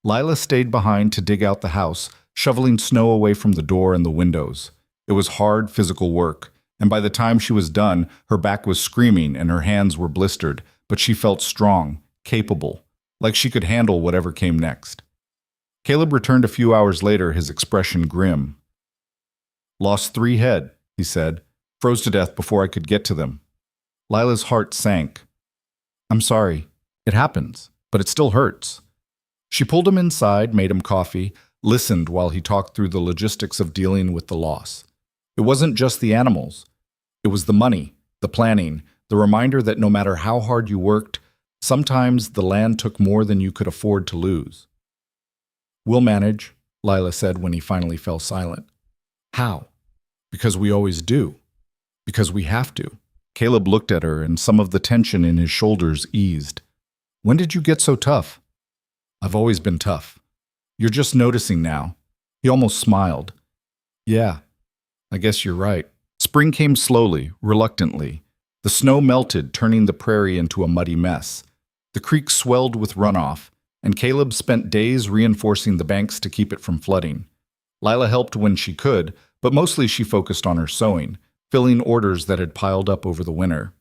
Lila stayed behind to dig out the house, shoveling snow away from the door and the windows. It was hard physical work, and by the time she was done, her back was screaming and her hands were blistered, but she felt strong, capable, like she could handle whatever came next. Caleb returned a few hours later, his expression grim. "Lost 3 head," he said. "Froze to death before I could get to them." Lila's heart sank. "I'm sorry. It happens, but it still hurts." She pulled him inside, made him coffee, listened while he talked through the logistics of dealing with the loss. It wasn't just the animals. It was the money, the planning, the reminder that no matter how hard you worked, sometimes the land took more than you could afford to lose. "We'll manage," Lila said when he finally fell silent. "How?" "Because we always do. Because we have to." Caleb looked at her, and some of the tension in his shoulders eased. "When did you get so tough?" "I've always been tough. You're just noticing now." He almost smiled. "Yeah, I guess you're right." Spring came slowly, reluctantly. The snow melted, turning the prairie into a muddy mess. The creek swelled with runoff, and Caleb spent days reinforcing the banks to keep it from flooding. Lila helped when she could, but mostly she focused on her sewing, filling orders that had piled up over the winter.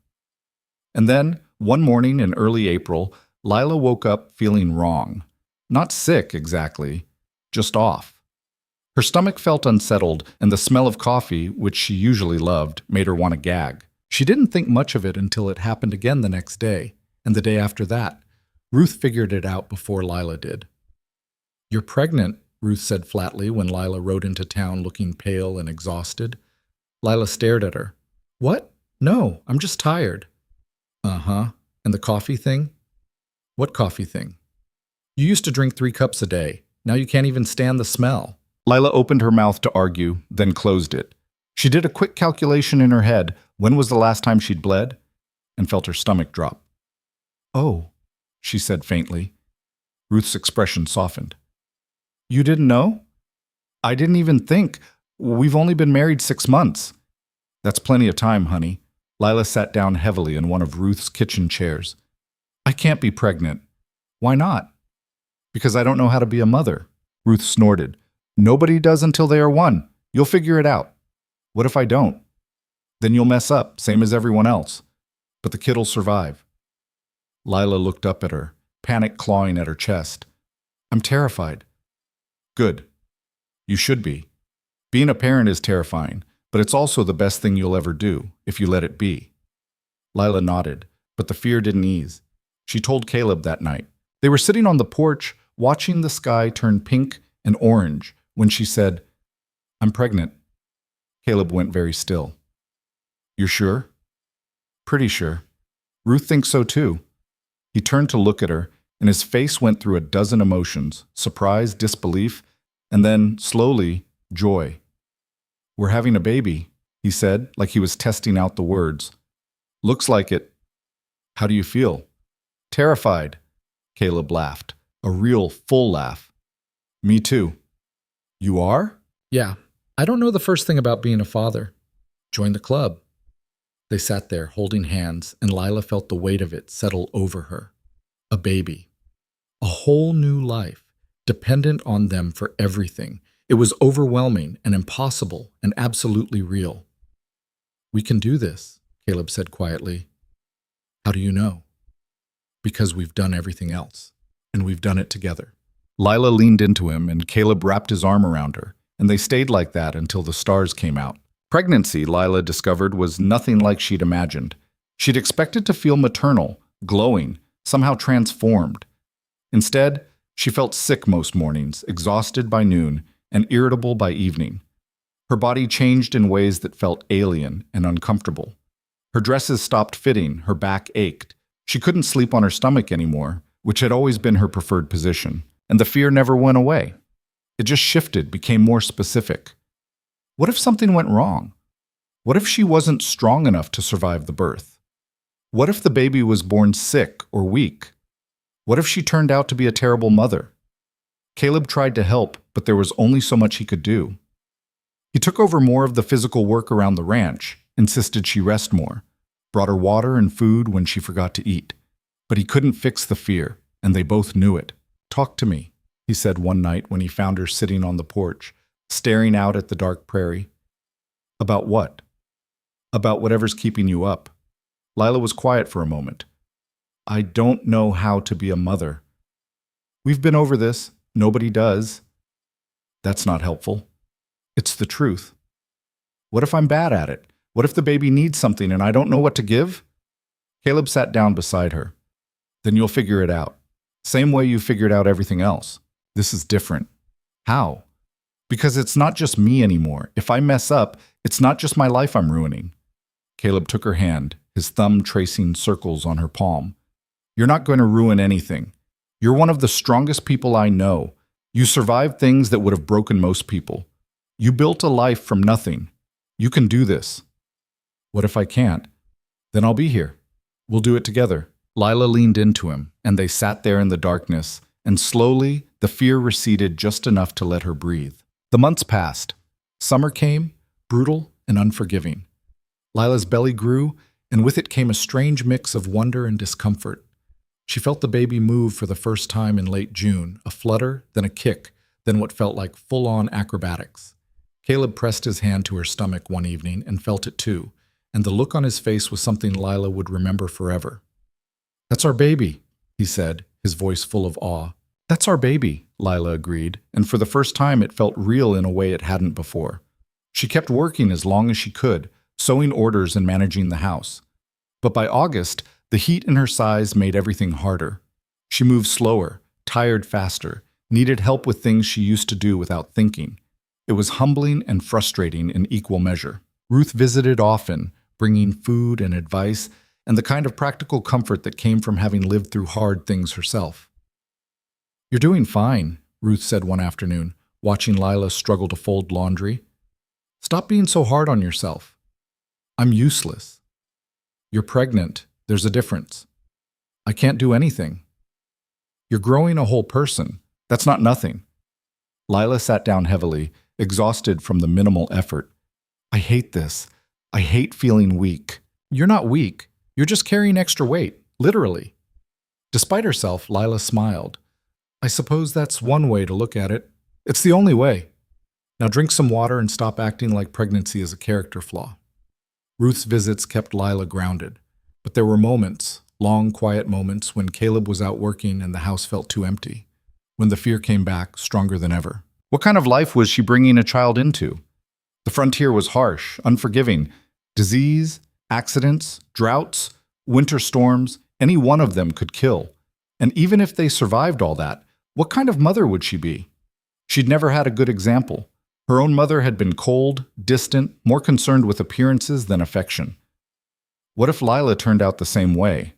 And then, one morning in early April, Lila woke up feeling wrong. Not sick, exactly, just off. Her stomach felt unsettled, and the smell of coffee, which she usually loved, made her want to gag. She didn't think much of it until it happened again the next day, and the day after that. Ruth figured it out before Lila did. "You're pregnant," Ruth said flatly when Lila rode into town looking pale and exhausted. Lila stared at her. "What? No, I'm just tired." "Uh-huh. And the coffee thing?" "What coffee thing?" "You used to drink 3 cups a day. Now you can't even stand the smell." Lila opened her mouth to argue, then closed it. She did a quick calculation in her head, when was the last time she'd bled, and felt her stomach drop. "Oh," she said faintly. Ruth's expression softened. "You didn't know?" "I didn't even think. We've only been married 6 months." "That's plenty of time, honey." Lila sat down heavily in one of Ruth's kitchen chairs. "I can't be pregnant." "Why not?" "Because I don't know how to be a mother." Ruth snorted. "Nobody does until they are 1. You'll figure it out." "What if I don't?" "Then you'll mess up, same as everyone else. But the kid'll survive." Lila looked up at her, panic clawing at her chest. "I'm terrified." "Good. You should be. Being a parent is terrifying, but it's also the best thing you'll ever do, if you let it be." Lila nodded, but the fear didn't ease. She told Caleb that night. They were sitting on the porch, watching the sky turn pink and orange, when she said, "I'm pregnant." Caleb went very still. "You're sure?" "Pretty sure. Ruth thinks so too." He turned to look at her, and his face went through a dozen emotions, surprise, disbelief, and then, slowly, joy. "We're having a baby," he said, like he was testing out the words. "Looks like it. How do you feel?" "Terrified." Caleb laughed, a real, full laugh. "Me too." "You are?" "Yeah. I don't know the first thing about being a father." "Join the club." They sat there, holding hands, and Lila felt the weight of it settle over her. A baby. A whole new life. dependent on them for everything. It was overwhelming and impossible and absolutely real. "We can do this," Caleb said quietly. "How do you know?" "Because we've done everything else, and we've done it together." Lila leaned into him, and Caleb wrapped his arm around her, and they stayed like that until the stars came out. Pregnancy, Lila discovered, was nothing like she'd imagined. She'd expected to feel maternal, glowing, somehow transformed. Instead, she felt sick most mornings, exhausted by noon, and irritable by evening. Her body changed in ways that felt alien and uncomfortable. Her dresses stopped fitting, her back ached. She couldn't sleep on her stomach anymore, which had always been her preferred position, and the fear never went away. It just shifted, became more specific. What if something went wrong? What if she wasn't strong enough to survive the birth? What if the baby was born sick or weak? What if she turned out to be a terrible mother? Caleb tried to help, but there was only so much he could do. He took over more of the physical work around the ranch, insisted she rest more, brought her water and food when she forgot to eat. But he couldn't fix the fear, and they both knew it. "Talk to me," he said one night when he found her sitting on the porch, staring out at the dark prairie. "About what?" "About whatever's keeping you up." Lila was quiet for a moment. "I don't know how to be a mother." "We've been over this. Nobody does." "That's not helpful." "It's the truth." "What if I'm bad at it? What if the baby needs something and I don't know what to give?" Caleb sat down beside her. "Then you'll figure it out. Same way you figured out everything else. This is different." "How?" "Because it's not just me anymore. If I mess up, it's not just my life I'm ruining." Caleb took her hand, his thumb tracing circles on her palm. "You're not going to ruin anything. You're one of the strongest people I know. You survived things that would have broken most people. You built a life from nothing. You can do this." "What if I can't?" "Then I'll be here. We'll do it together." Lila leaned into him, and they sat there in the darkness, and slowly the fear receded just enough to let her breathe. The months passed. Summer came, brutal and unforgiving. Lila's belly grew, and with it came a strange mix of wonder and discomfort. She felt the baby move for the first time in late June, a flutter, then a kick, then what felt like full-on acrobatics. Caleb pressed his hand to her stomach one evening and felt it too, and the look on his face was something Lila would remember forever. "That's our baby," he said, his voice full of awe. "That's our baby," Lila agreed, and for the first time it felt real in a way it hadn't before. She kept working as long as she could, sewing orders and managing the house. But by August, the heat in her size made everything harder. She moved slower, tired faster, needed help with things she used to do without thinking. It was humbling and frustrating in equal measure. Ruth visited often, bringing food and advice, and the kind of practical comfort that came from having lived through hard things herself. "You're doing fine," Ruth said one afternoon, watching Lila struggle to fold laundry. "Stop being so hard on yourself." "I'm useless." "You're pregnant. There's a difference." "I can't do anything." "You're growing a whole person. That's not nothing." Lila sat down heavily, exhausted from the minimal effort. "I hate this. I hate feeling weak." "You're not weak. You're just carrying extra weight, literally." Despite herself, Lila smiled. "I suppose that's one way to look at it. It's the only way. Now drink some water and stop acting like pregnancy is a character flaw." Ruth's visits kept Lila grounded, but there were moments, long, quiet moments, when Caleb was out working and the house felt too empty, when the fear came back, stronger than ever. What kind of life was she bringing a child into? The frontier was harsh, unforgiving. Disease, accidents, droughts, winter storms, any one of them could kill. And even if they survived all that, what kind of mother would she be? She'd never had a good example. Her own mother had been cold, distant, more concerned with appearances than affection. What if Lila turned out the same way?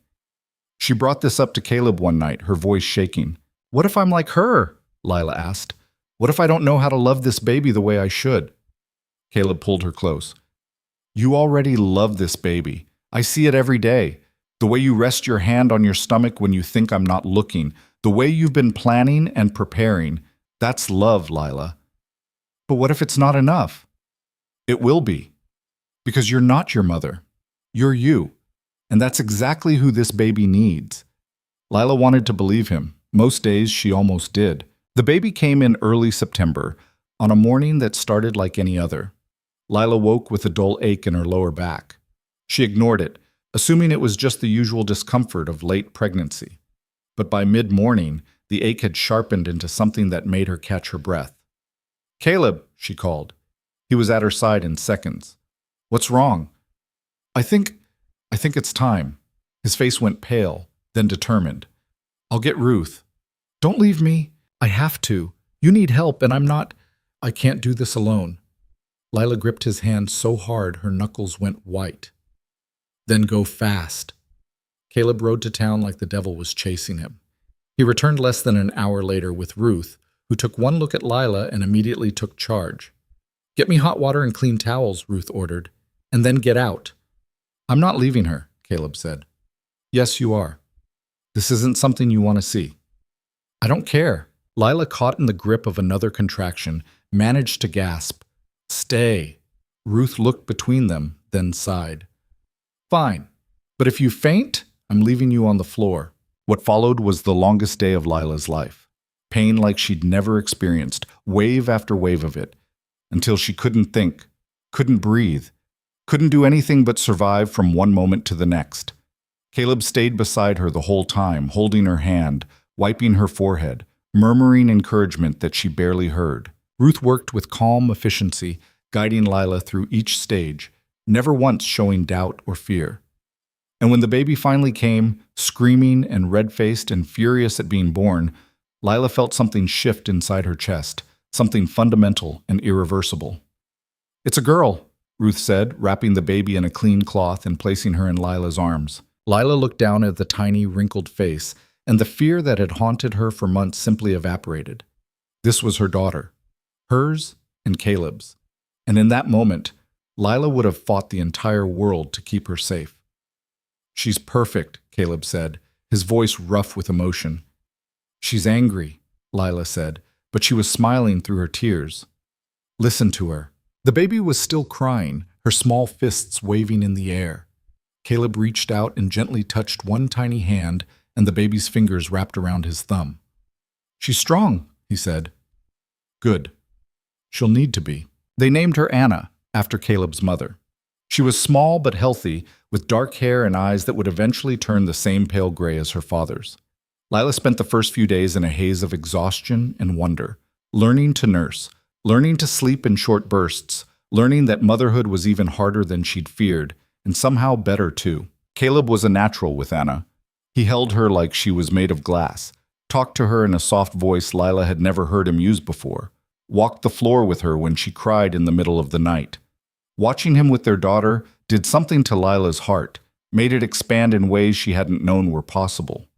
She brought this up to Caleb one night, her voice shaking. "What if I'm like her?" Lila asked. "What if I don't know how to love this baby the way I should?" Caleb pulled her close. "You already love this baby. I see it every day. The way you rest your hand on your stomach when you think I'm not looking. The way you've been planning and preparing. That's love, Lila." "But what if it's not enough?" "It will be. Because you're not your mother. You're you. And that's exactly who this baby needs." Lila wanted to believe him. Most days she almost did. The baby came in early September, on a morning that started like any other. Lila woke with a dull ache in her lower back. She ignored it, assuming it was just the usual discomfort of late pregnancy. But by mid-morning, the ache had sharpened into something that made her catch her breath. "Caleb," she called. He was at her side in seconds. "What's wrong?" I think it's time." His face went pale, then determined. "I'll get Ruth." "Don't leave me. I have to. You need help, and I can't do this alone." Lila gripped his hand so hard her knuckles went white. "Then go fast." Caleb rode to town like the devil was chasing him. He returned less than an hour later with Ruth, who took one look at Lila and immediately took charge. "Get me hot water and clean towels," Ruth ordered, "and then get out." "I'm not leaving her," Caleb said. "Yes, you are. This isn't something you want to see." "I don't care." Lila, caught in the grip of another contraction, managed to gasp. "Stay." Ruth looked between them, then sighed. "Fine. But if you faint, I'm leaving you on the floor." What followed was the longest day of Lila's life. Pain like she'd never experienced, wave after wave of it, until she couldn't think, couldn't breathe, couldn't do anything but survive from one moment to the next. Caleb stayed beside her the whole time, holding her hand, wiping her forehead, murmuring encouragement that she barely heard. Ruth worked with calm efficiency, guiding Lila through each stage, never once showing doubt or fear. And when the baby finally came, screaming and red-faced and furious at being born, Lila felt something shift inside her chest, something fundamental and irreversible. "It's a girl," Ruth said, wrapping the baby in a clean cloth and placing her in Lila's arms. Lila looked down at the tiny, wrinkled face, and the fear that had haunted her for months simply evaporated. This was her daughter, hers and Caleb's. And in that moment, Lila would have fought the entire world to keep her safe. "She's perfect," Caleb said, his voice rough with emotion. "She's angry," Lila said, but she was smiling through her tears. "Listen to her." The baby was still crying, her small fists waving in the air. Caleb reached out and gently touched one tiny hand, and the baby's fingers wrapped around his thumb. "She's strong," he said. "Good. She'll need to be." They named her Anna, after Caleb's mother. She was small but healthy, with dark hair and eyes that would eventually turn the same pale gray as her father's. Lila spent the first few days in a haze of exhaustion and wonder, learning to nurse, learning to sleep in short bursts, learning that motherhood was even harder than she'd feared, and somehow better too. Caleb was a natural with Anna. He held her like she was made of glass, talked to her in a soft voice Lila had never heard him use before, walked the floor with her when she cried in the middle of the night. Watching him with their daughter did something to Lila's heart, made it expand in ways she hadn't known were possible.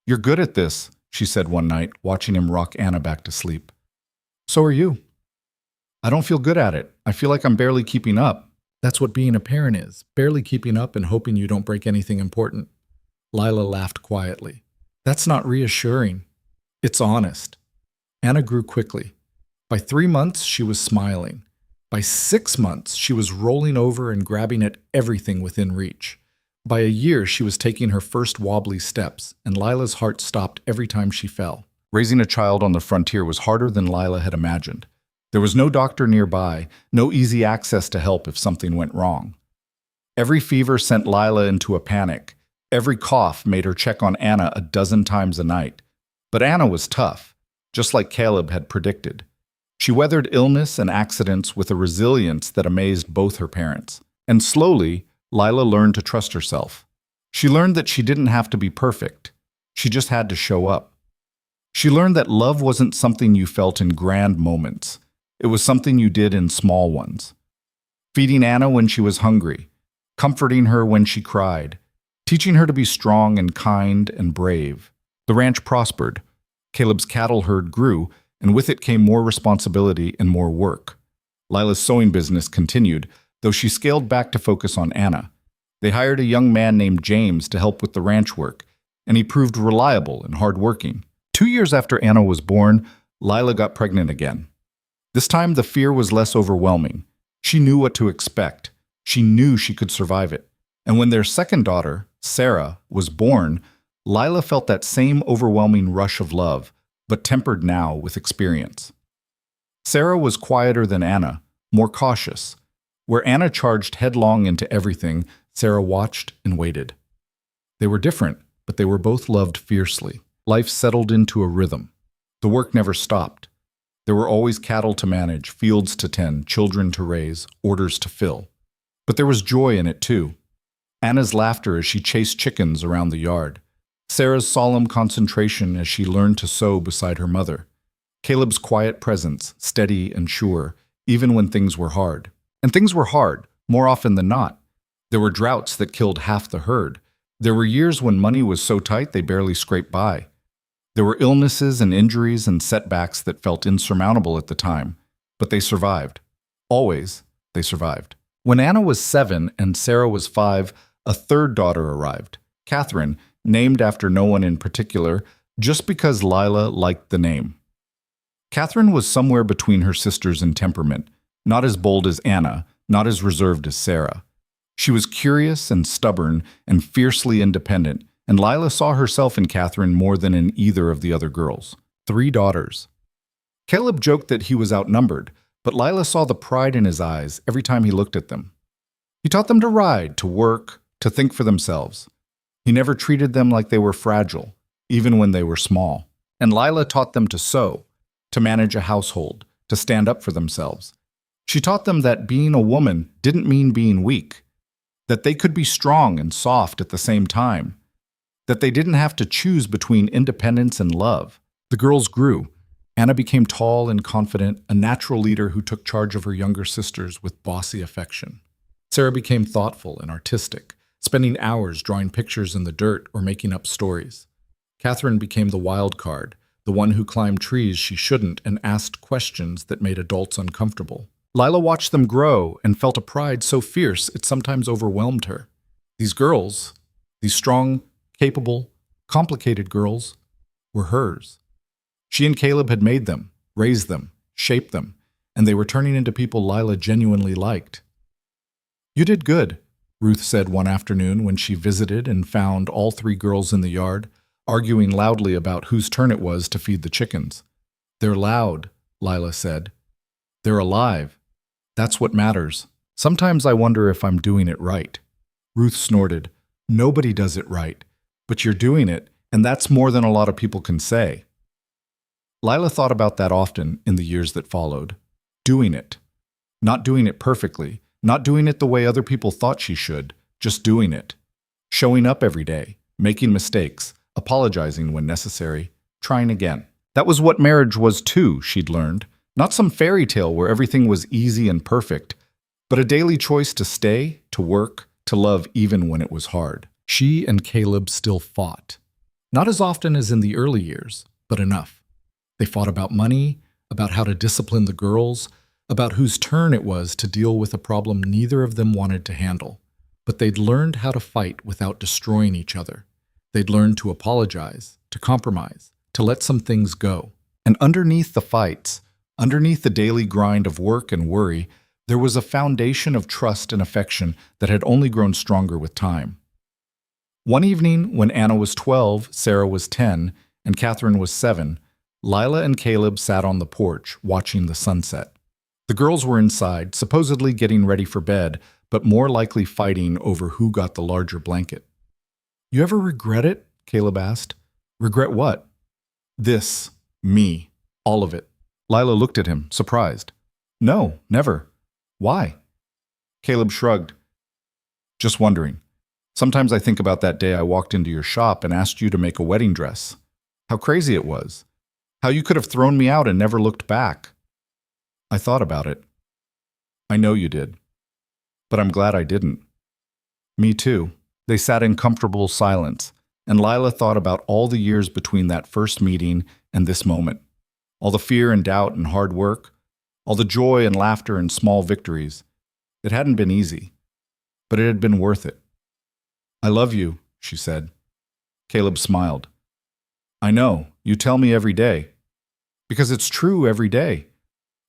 "You're good at this," she said one night, watching him rock Anna back to sleep. "So are you." "I don't feel good at it. I feel like I'm barely keeping up." "That's what being a parent is, barely keeping up and hoping you don't break anything important." Lila laughed quietly. "That's not reassuring. It's honest." Anna grew quickly. By 3 months, she was smiling. By 6 months, she was rolling over and grabbing at everything within reach. By a year, she was taking her first wobbly steps, and Lila's heart stopped every time she fell. Raising a child on the frontier was harder than Lila had imagined. There was no doctor nearby, no easy access to help if something went wrong. Every fever sent Lila into a panic. Every cough made her check on Anna a dozen times a night. But Anna was tough, just like Caleb had predicted. She weathered illness and accidents with a resilience that amazed both her parents. And slowly, Lila learned to trust herself. She learned that she didn't have to be perfect. She just had to show up. She learned that love wasn't something you felt in grand moments. It was something you did in small ones. Feeding Anna when she was hungry, comforting her when she cried, teaching her to be strong and kind and brave. The ranch prospered. Caleb's cattle herd grew, and with it came more responsibility and more work. Lila's sewing business continued, though she scaled back to focus on Anna. They hired a young man named James to help with the ranch work, and he proved reliable and hardworking. 2 years after Anna was born, Lila got pregnant again. This time the fear was less overwhelming. She knew what to expect. She knew she could survive it. And when their second daughter, Sarah, was born, Lila felt that same overwhelming rush of love, but tempered now with experience. Sarah was quieter than Anna, more cautious. Where Anna charged headlong into everything, Sarah watched and waited. They were different, but they were both loved fiercely. Life settled into a rhythm. The work never stopped. There were always cattle to manage, fields to tend, children to raise, orders to fill. But there was joy in it too. Anna's laughter as she chased chickens around the yard. Sarah's solemn concentration as she learned to sew beside her mother. Caleb's quiet presence, steady and sure, even when things were hard. And things were hard, more often than not. There were droughts that killed half the herd. There were years when money was so tight they barely scraped by. There were illnesses and injuries and setbacks that felt insurmountable at the time, but they survived. Always, they survived. When Anna was 7 and Sarah was 5, a third daughter arrived, Catherine, named after no one in particular, just because Lila liked the name. Catherine was somewhere between her sisters in temperament, not as bold as Anna, not as reserved as Sarah. She was curious and stubborn and fiercely independent, and Lila saw herself in Catherine more than in either of the other girls. 3 daughters. Caleb joked that he was outnumbered, but Lila saw the pride in his eyes every time he looked at them. He taught them to ride, to work, to think for themselves. He never treated them like they were fragile, even when they were small. And Lila taught them to sew, to manage a household, to stand up for themselves. She taught them that being a woman didn't mean being weak, that they could be strong and soft at the same time, that they didn't have to choose between independence and love. The girls grew. Anna became tall and confident, a natural leader who took charge of her younger sisters with bossy affection. Sarah became thoughtful and artistic, spending hours drawing pictures in the dirt or making up stories. Catherine became the wild card, the one who climbed trees she shouldn't and asked questions that made adults uncomfortable. Lila watched them grow and felt a pride so fierce it sometimes overwhelmed her. These girls, these strong, capable, complicated girls, were hers. She and Caleb had made them, raised them, shaped them, and they were turning into people Lila genuinely liked. "You did good," Ruth said one afternoon when she visited and found all 3 girls in the yard, arguing loudly about whose turn it was to feed the chickens. "They're loud," Lila said. "They're alive. That's what matters. Sometimes I wonder if I'm doing it right." Ruth snorted. "Nobody does it right, but you're doing it, and that's more than a lot of people can say." Lila thought about that often in the years that followed. Doing it. Not doing it perfectly, not doing it the way other people thought she should, just doing it. Showing up every day, making mistakes, apologizing when necessary, trying again. That was what marriage was too, she'd learned. Not some fairy tale where everything was easy and perfect, but a daily choice to stay, to work, to love even when it was hard. She and Caleb still fought. Not as often as in the early years, but enough. They fought about money, about how to discipline the girls, about whose turn it was to deal with a problem neither of them wanted to handle. But they'd learned how to fight without destroying each other. They'd learned to apologize, to compromise, to let some things go. And underneath the fights, underneath the daily grind of work and worry, there was a foundation of trust and affection that had only grown stronger with time. One evening, when Anna was 12, Sarah was 10, and Catherine was 7, Lila and Caleb sat on the porch, watching the sunset. The girls were inside, supposedly getting ready for bed, but more likely fighting over who got the larger blanket. "You ever regret it?" Caleb asked. "Regret what?" "This. Me. All of it." Lila looked at him, surprised. "No, never. Why?" Caleb shrugged. "Just wondering. Sometimes I think about that day I walked into your shop and asked you to make a wedding dress. How crazy it was. How you could have thrown me out and never looked back. I thought about it. I know you did. But I'm glad I didn't." "Me too." They sat in comfortable silence, and Lila thought about all the years between that first meeting and this moment. All the fear and doubt and hard work, all the joy and laughter and small victories. It hadn't been easy, but it had been worth it. "I love you," she said. Caleb smiled. "I know, you tell me every day. Because it's true every day."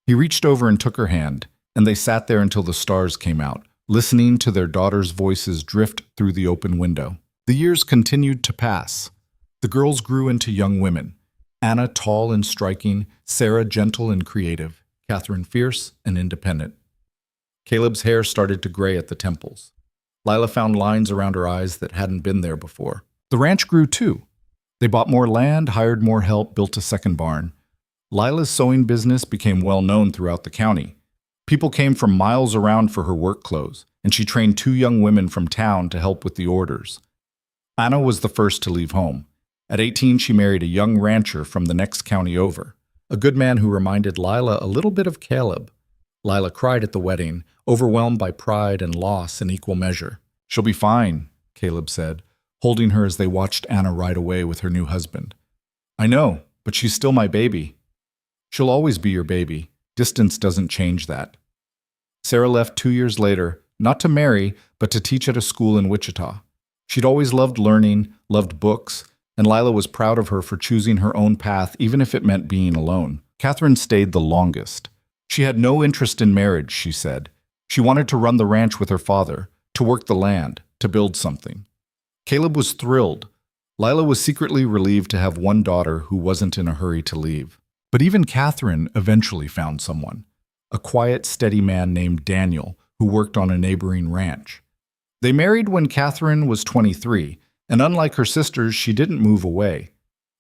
He reached over and took her hand, and they sat there until the stars came out, listening to their daughters' voices drift through the open window. The years continued to pass. The girls grew into young women. Anna tall and striking, Sarah gentle and creative, Catherine fierce and independent. Caleb's hair started to gray at the temples. Lila found lines around her eyes that hadn't been there before. The ranch grew too. They bought more land, hired more help, built a second barn. Lila's sewing business became well known throughout the county. People came from miles around for her work clothes, and she trained 2 young women from town to help with the orders. Anna was the first to leave home. At 18, she married a young rancher from the next county over, a good man who reminded Lila a little bit of Caleb. Lila cried at the wedding, overwhelmed by pride and loss in equal measure. "She'll be fine," Caleb said, holding her as they watched Anna ride away with her new husband. "I know, but she's still my baby." "She'll always be your baby. Distance doesn't change that." Sarah left 2 years later, not to marry, but to teach at a school in Wichita. She'd always loved learning, loved books, and Lila was proud of her for choosing her own path even if it meant being alone. Catherine stayed the longest. She had no interest in marriage, she said. She wanted to run the ranch with her father, to work the land, to build something. Caleb was thrilled. Lila was secretly relieved to have one daughter who wasn't in a hurry to leave. But even Catherine eventually found someone, a quiet, steady man named Daniel who worked on a neighboring ranch. They married when Catherine was 23, and unlike her sisters, she didn't move away.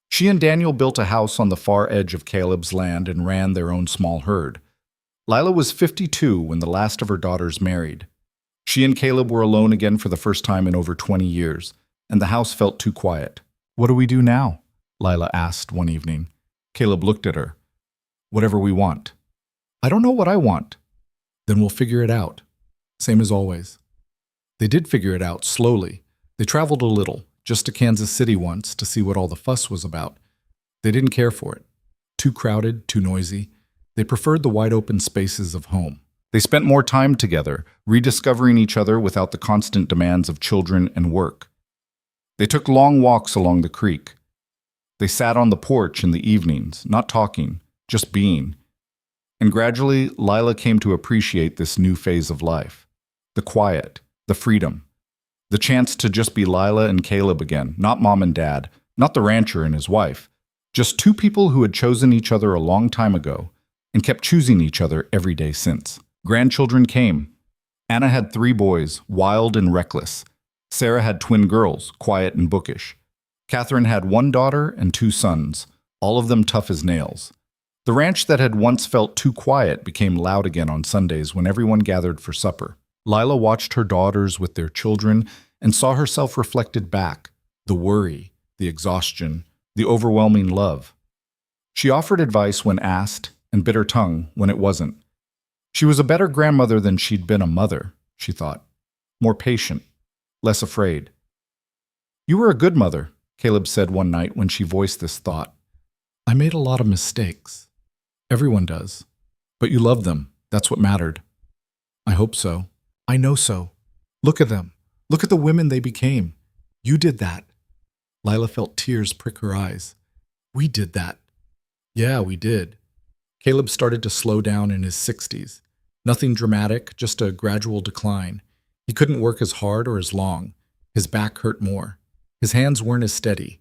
She and Daniel built a house on the far edge of Caleb's land and ran their own small herd. Lila was 52 when the last of her daughters married. She and Caleb were alone again for the first time in over 20 years, and the house felt too quiet. "What do we do now?" Lila asked one evening. Caleb looked at her. "Whatever we want." "I don't know what I want." "Then we'll figure it out. Same as always." They did figure it out, slowly. They traveled a little, just to Kansas City once, to see what all the fuss was about. They didn't care for it. Too crowded, too noisy. They preferred the wide-open spaces of home. They spent more time together, rediscovering each other without the constant demands of children and work. They took long walks along the creek. They sat on the porch in the evenings, not talking, just being. And gradually, Lila came to appreciate this new phase of life. The quiet, the freedom, the chance to just be Lila and Caleb again, not mom and dad, not the rancher and his wife, just 2 people who had chosen each other a long time ago and kept choosing each other every day since. Grandchildren came. Anna had 3 boys, wild and reckless. Sarah had twin girls, quiet and bookish. Catherine had 1 daughter and 2 sons, all of them tough as nails. The ranch that had once felt too quiet became loud again on Sundays when everyone gathered for supper. Lila watched her daughters with their children and saw herself reflected back, the worry, the exhaustion, the overwhelming love. She offered advice when asked and bit her tongue when it wasn't. She was a better grandmother than she'd been a mother, she thought. More patient, less afraid. "You were a good mother," Caleb said one night when she voiced this thought. "I made a lot of mistakes. Everyone does. But you loved them. That's what mattered." "I hope so. I know so. Look at them. Look at the women they became. You did that." Lila felt tears prick her eyes. "We did that." "Yeah, we did." Caleb started to slow down in his 60s. Nothing dramatic, just a gradual decline. He couldn't work as hard or as long. His back hurt more. His hands weren't as steady.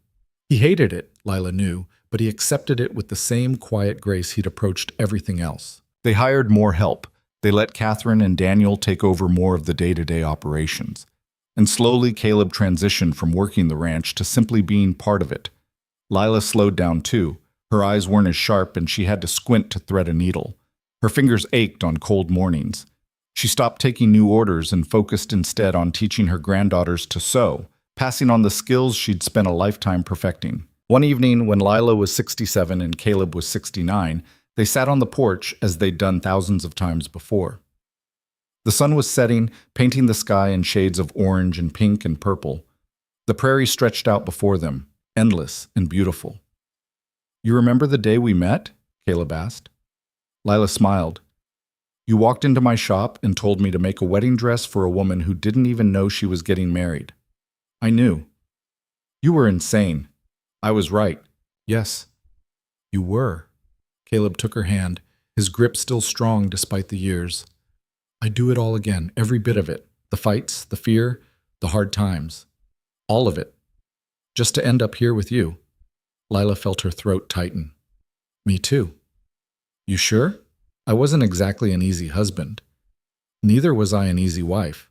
He hated it, Lila knew, but he accepted it with the same quiet grace he'd approached everything else. They hired more help. They let Catherine and Daniel take over more of the day-to-day operations. And slowly Caleb transitioned from working the ranch to simply being part of it. Lila slowed down too. Her eyes weren't as sharp and she had to squint to thread a needle. Her fingers ached on cold mornings. She stopped taking new orders and focused instead on teaching her granddaughters to sew, passing on the skills she'd spent a lifetime perfecting. One evening, when Lila was 67 and Caleb was 69, they sat on the porch as they'd done thousands of times before. The sun was setting, painting the sky in shades of orange and pink and purple. The prairie stretched out before them, endless and beautiful. "You remember the day we met?" Caleb asked. Lila smiled. "You walked into my shop and told me to make a wedding dress for a woman who didn't even know she was getting married. I knew. You were insane. I was right. Yes, you were." Caleb took her hand, his grip still strong despite the years. "I'd do it all again, every bit of it. The fights, the fear, the hard times. All of it. Just to end up here with you." Lila felt her throat tighten. Me too. You sure? I wasn't exactly an easy husband. Neither was I an easy wife.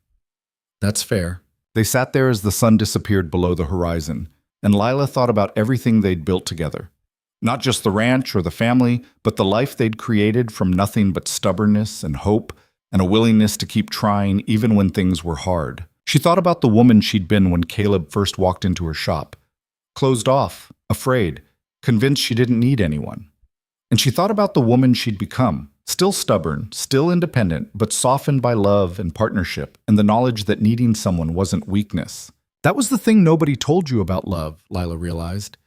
That's fair. They sat there as the sun disappeared below the horizon, and Lila thought about everything they'd built together. Not just the ranch or the family, but the life they'd created from nothing but stubbornness and hope and a willingness to keep trying even when things were hard. She thought about the woman she'd been when Caleb first walked into her shop. Closed off, afraid, convinced she didn't need anyone. And she thought about the woman she'd become, still stubborn, still independent, but softened by love and partnership and the knowledge that needing someone wasn't weakness. That was the thing nobody told you about love, Lila realized.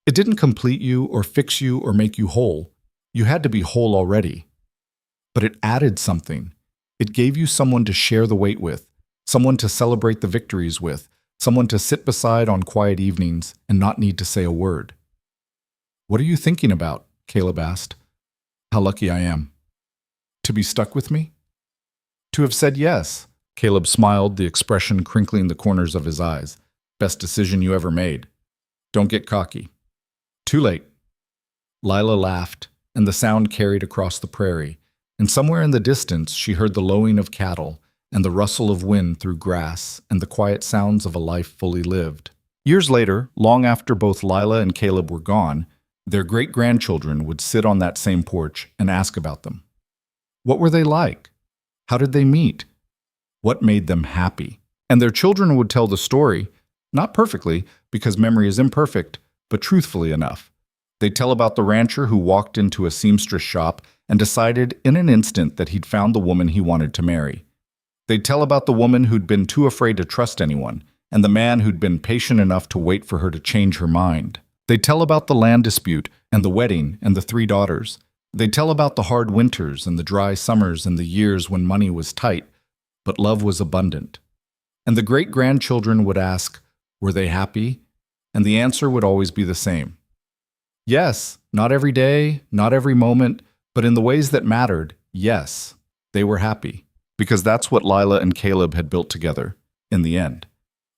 It didn't complete you or fix you or make you whole. You had to be whole already. But it added something. It gave you someone to share the weight with, someone to celebrate the victories with, someone to sit beside on quiet evenings and not need to say a word. What are you thinking about? Caleb asked. How lucky I am. To be stuck with me? To have said yes. Caleb smiled, the expression crinkling the corners of his eyes. Best decision you ever made. Don't get cocky. Too late. Lila laughed, and the sound carried across the prairie, and somewhere in the distance she heard the lowing of cattle and the rustle of wind through grass and the quiet sounds of a life fully lived. Years later, long after both Lila and Caleb were gone, their great-grandchildren would sit on that same porch and ask about them. What were they like? How did they meet? What made them happy? And their children would tell the story, not perfectly, because memory is imperfect, but truthfully enough. They'd tell about the rancher who walked into a seamstress shop and decided in an instant that he'd found the woman he wanted to marry. They'd tell about the woman who'd been too afraid to trust anyone, and the man who'd been patient enough to wait for her to change her mind. They'd tell about the land dispute and the wedding and the 3 daughters. They'd tell about the hard winters and the dry summers and the years when money was tight, but love was abundant. And the great-grandchildren would ask, were they happy? And the answer would always be the same. Yes, not every day, not every moment, but in the ways that mattered, yes, they were happy. Because that's what Lila and Caleb had built together, in the end.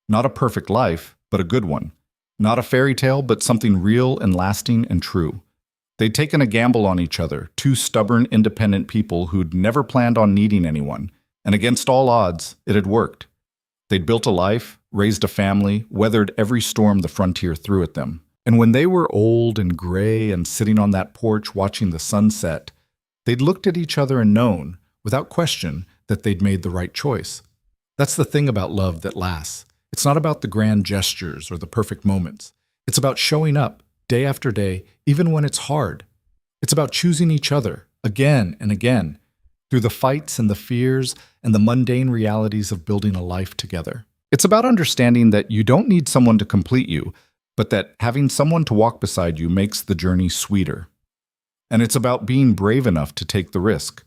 Not a perfect life, but a good one. Not a fairy tale, but something real and lasting and true. They'd taken a gamble on each other, 2 stubborn, independent people who'd never planned on needing anyone, and against all odds, it had worked. They'd built a life, raised a family, weathered every storm the frontier threw at them. And when they were old and gray and sitting on that porch watching the sunset, they'd looked at each other and known, without question, that they'd made the right choice. That's the thing about love that lasts. It's not about the grand gestures or the perfect moments. It's about showing up, day after day, even when it's hard. It's about choosing each other, again and again, through the fights and the fears and the mundane realities of building a life together. It's about understanding that you don't need someone to complete you, but that having someone to walk beside you makes the journey sweeter. And it's about being brave enough to take the risk,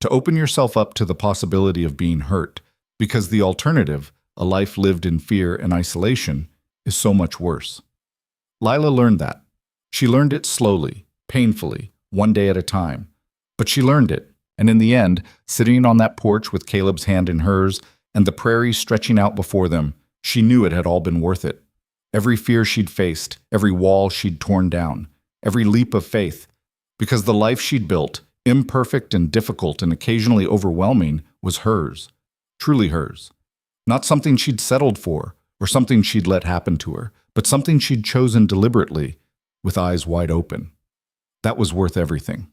to open yourself up to the possibility of being hurt, because the alternative, a life lived in fear and isolation, is so much worse. Lila learned that. She learned it slowly, painfully, one day at a time. But she learned it, and in the end, sitting on that porch with Caleb's hand in hers and the prairie stretching out before them, she knew it had all been worth it. Every fear she'd faced, every wall she'd torn down, every leap of faith, because the life she'd built, imperfect and difficult and occasionally overwhelming, was hers, truly hers. Not something she'd settled for or something she'd let happen to her, but something she'd chosen deliberately, with eyes wide open. That was worth everything.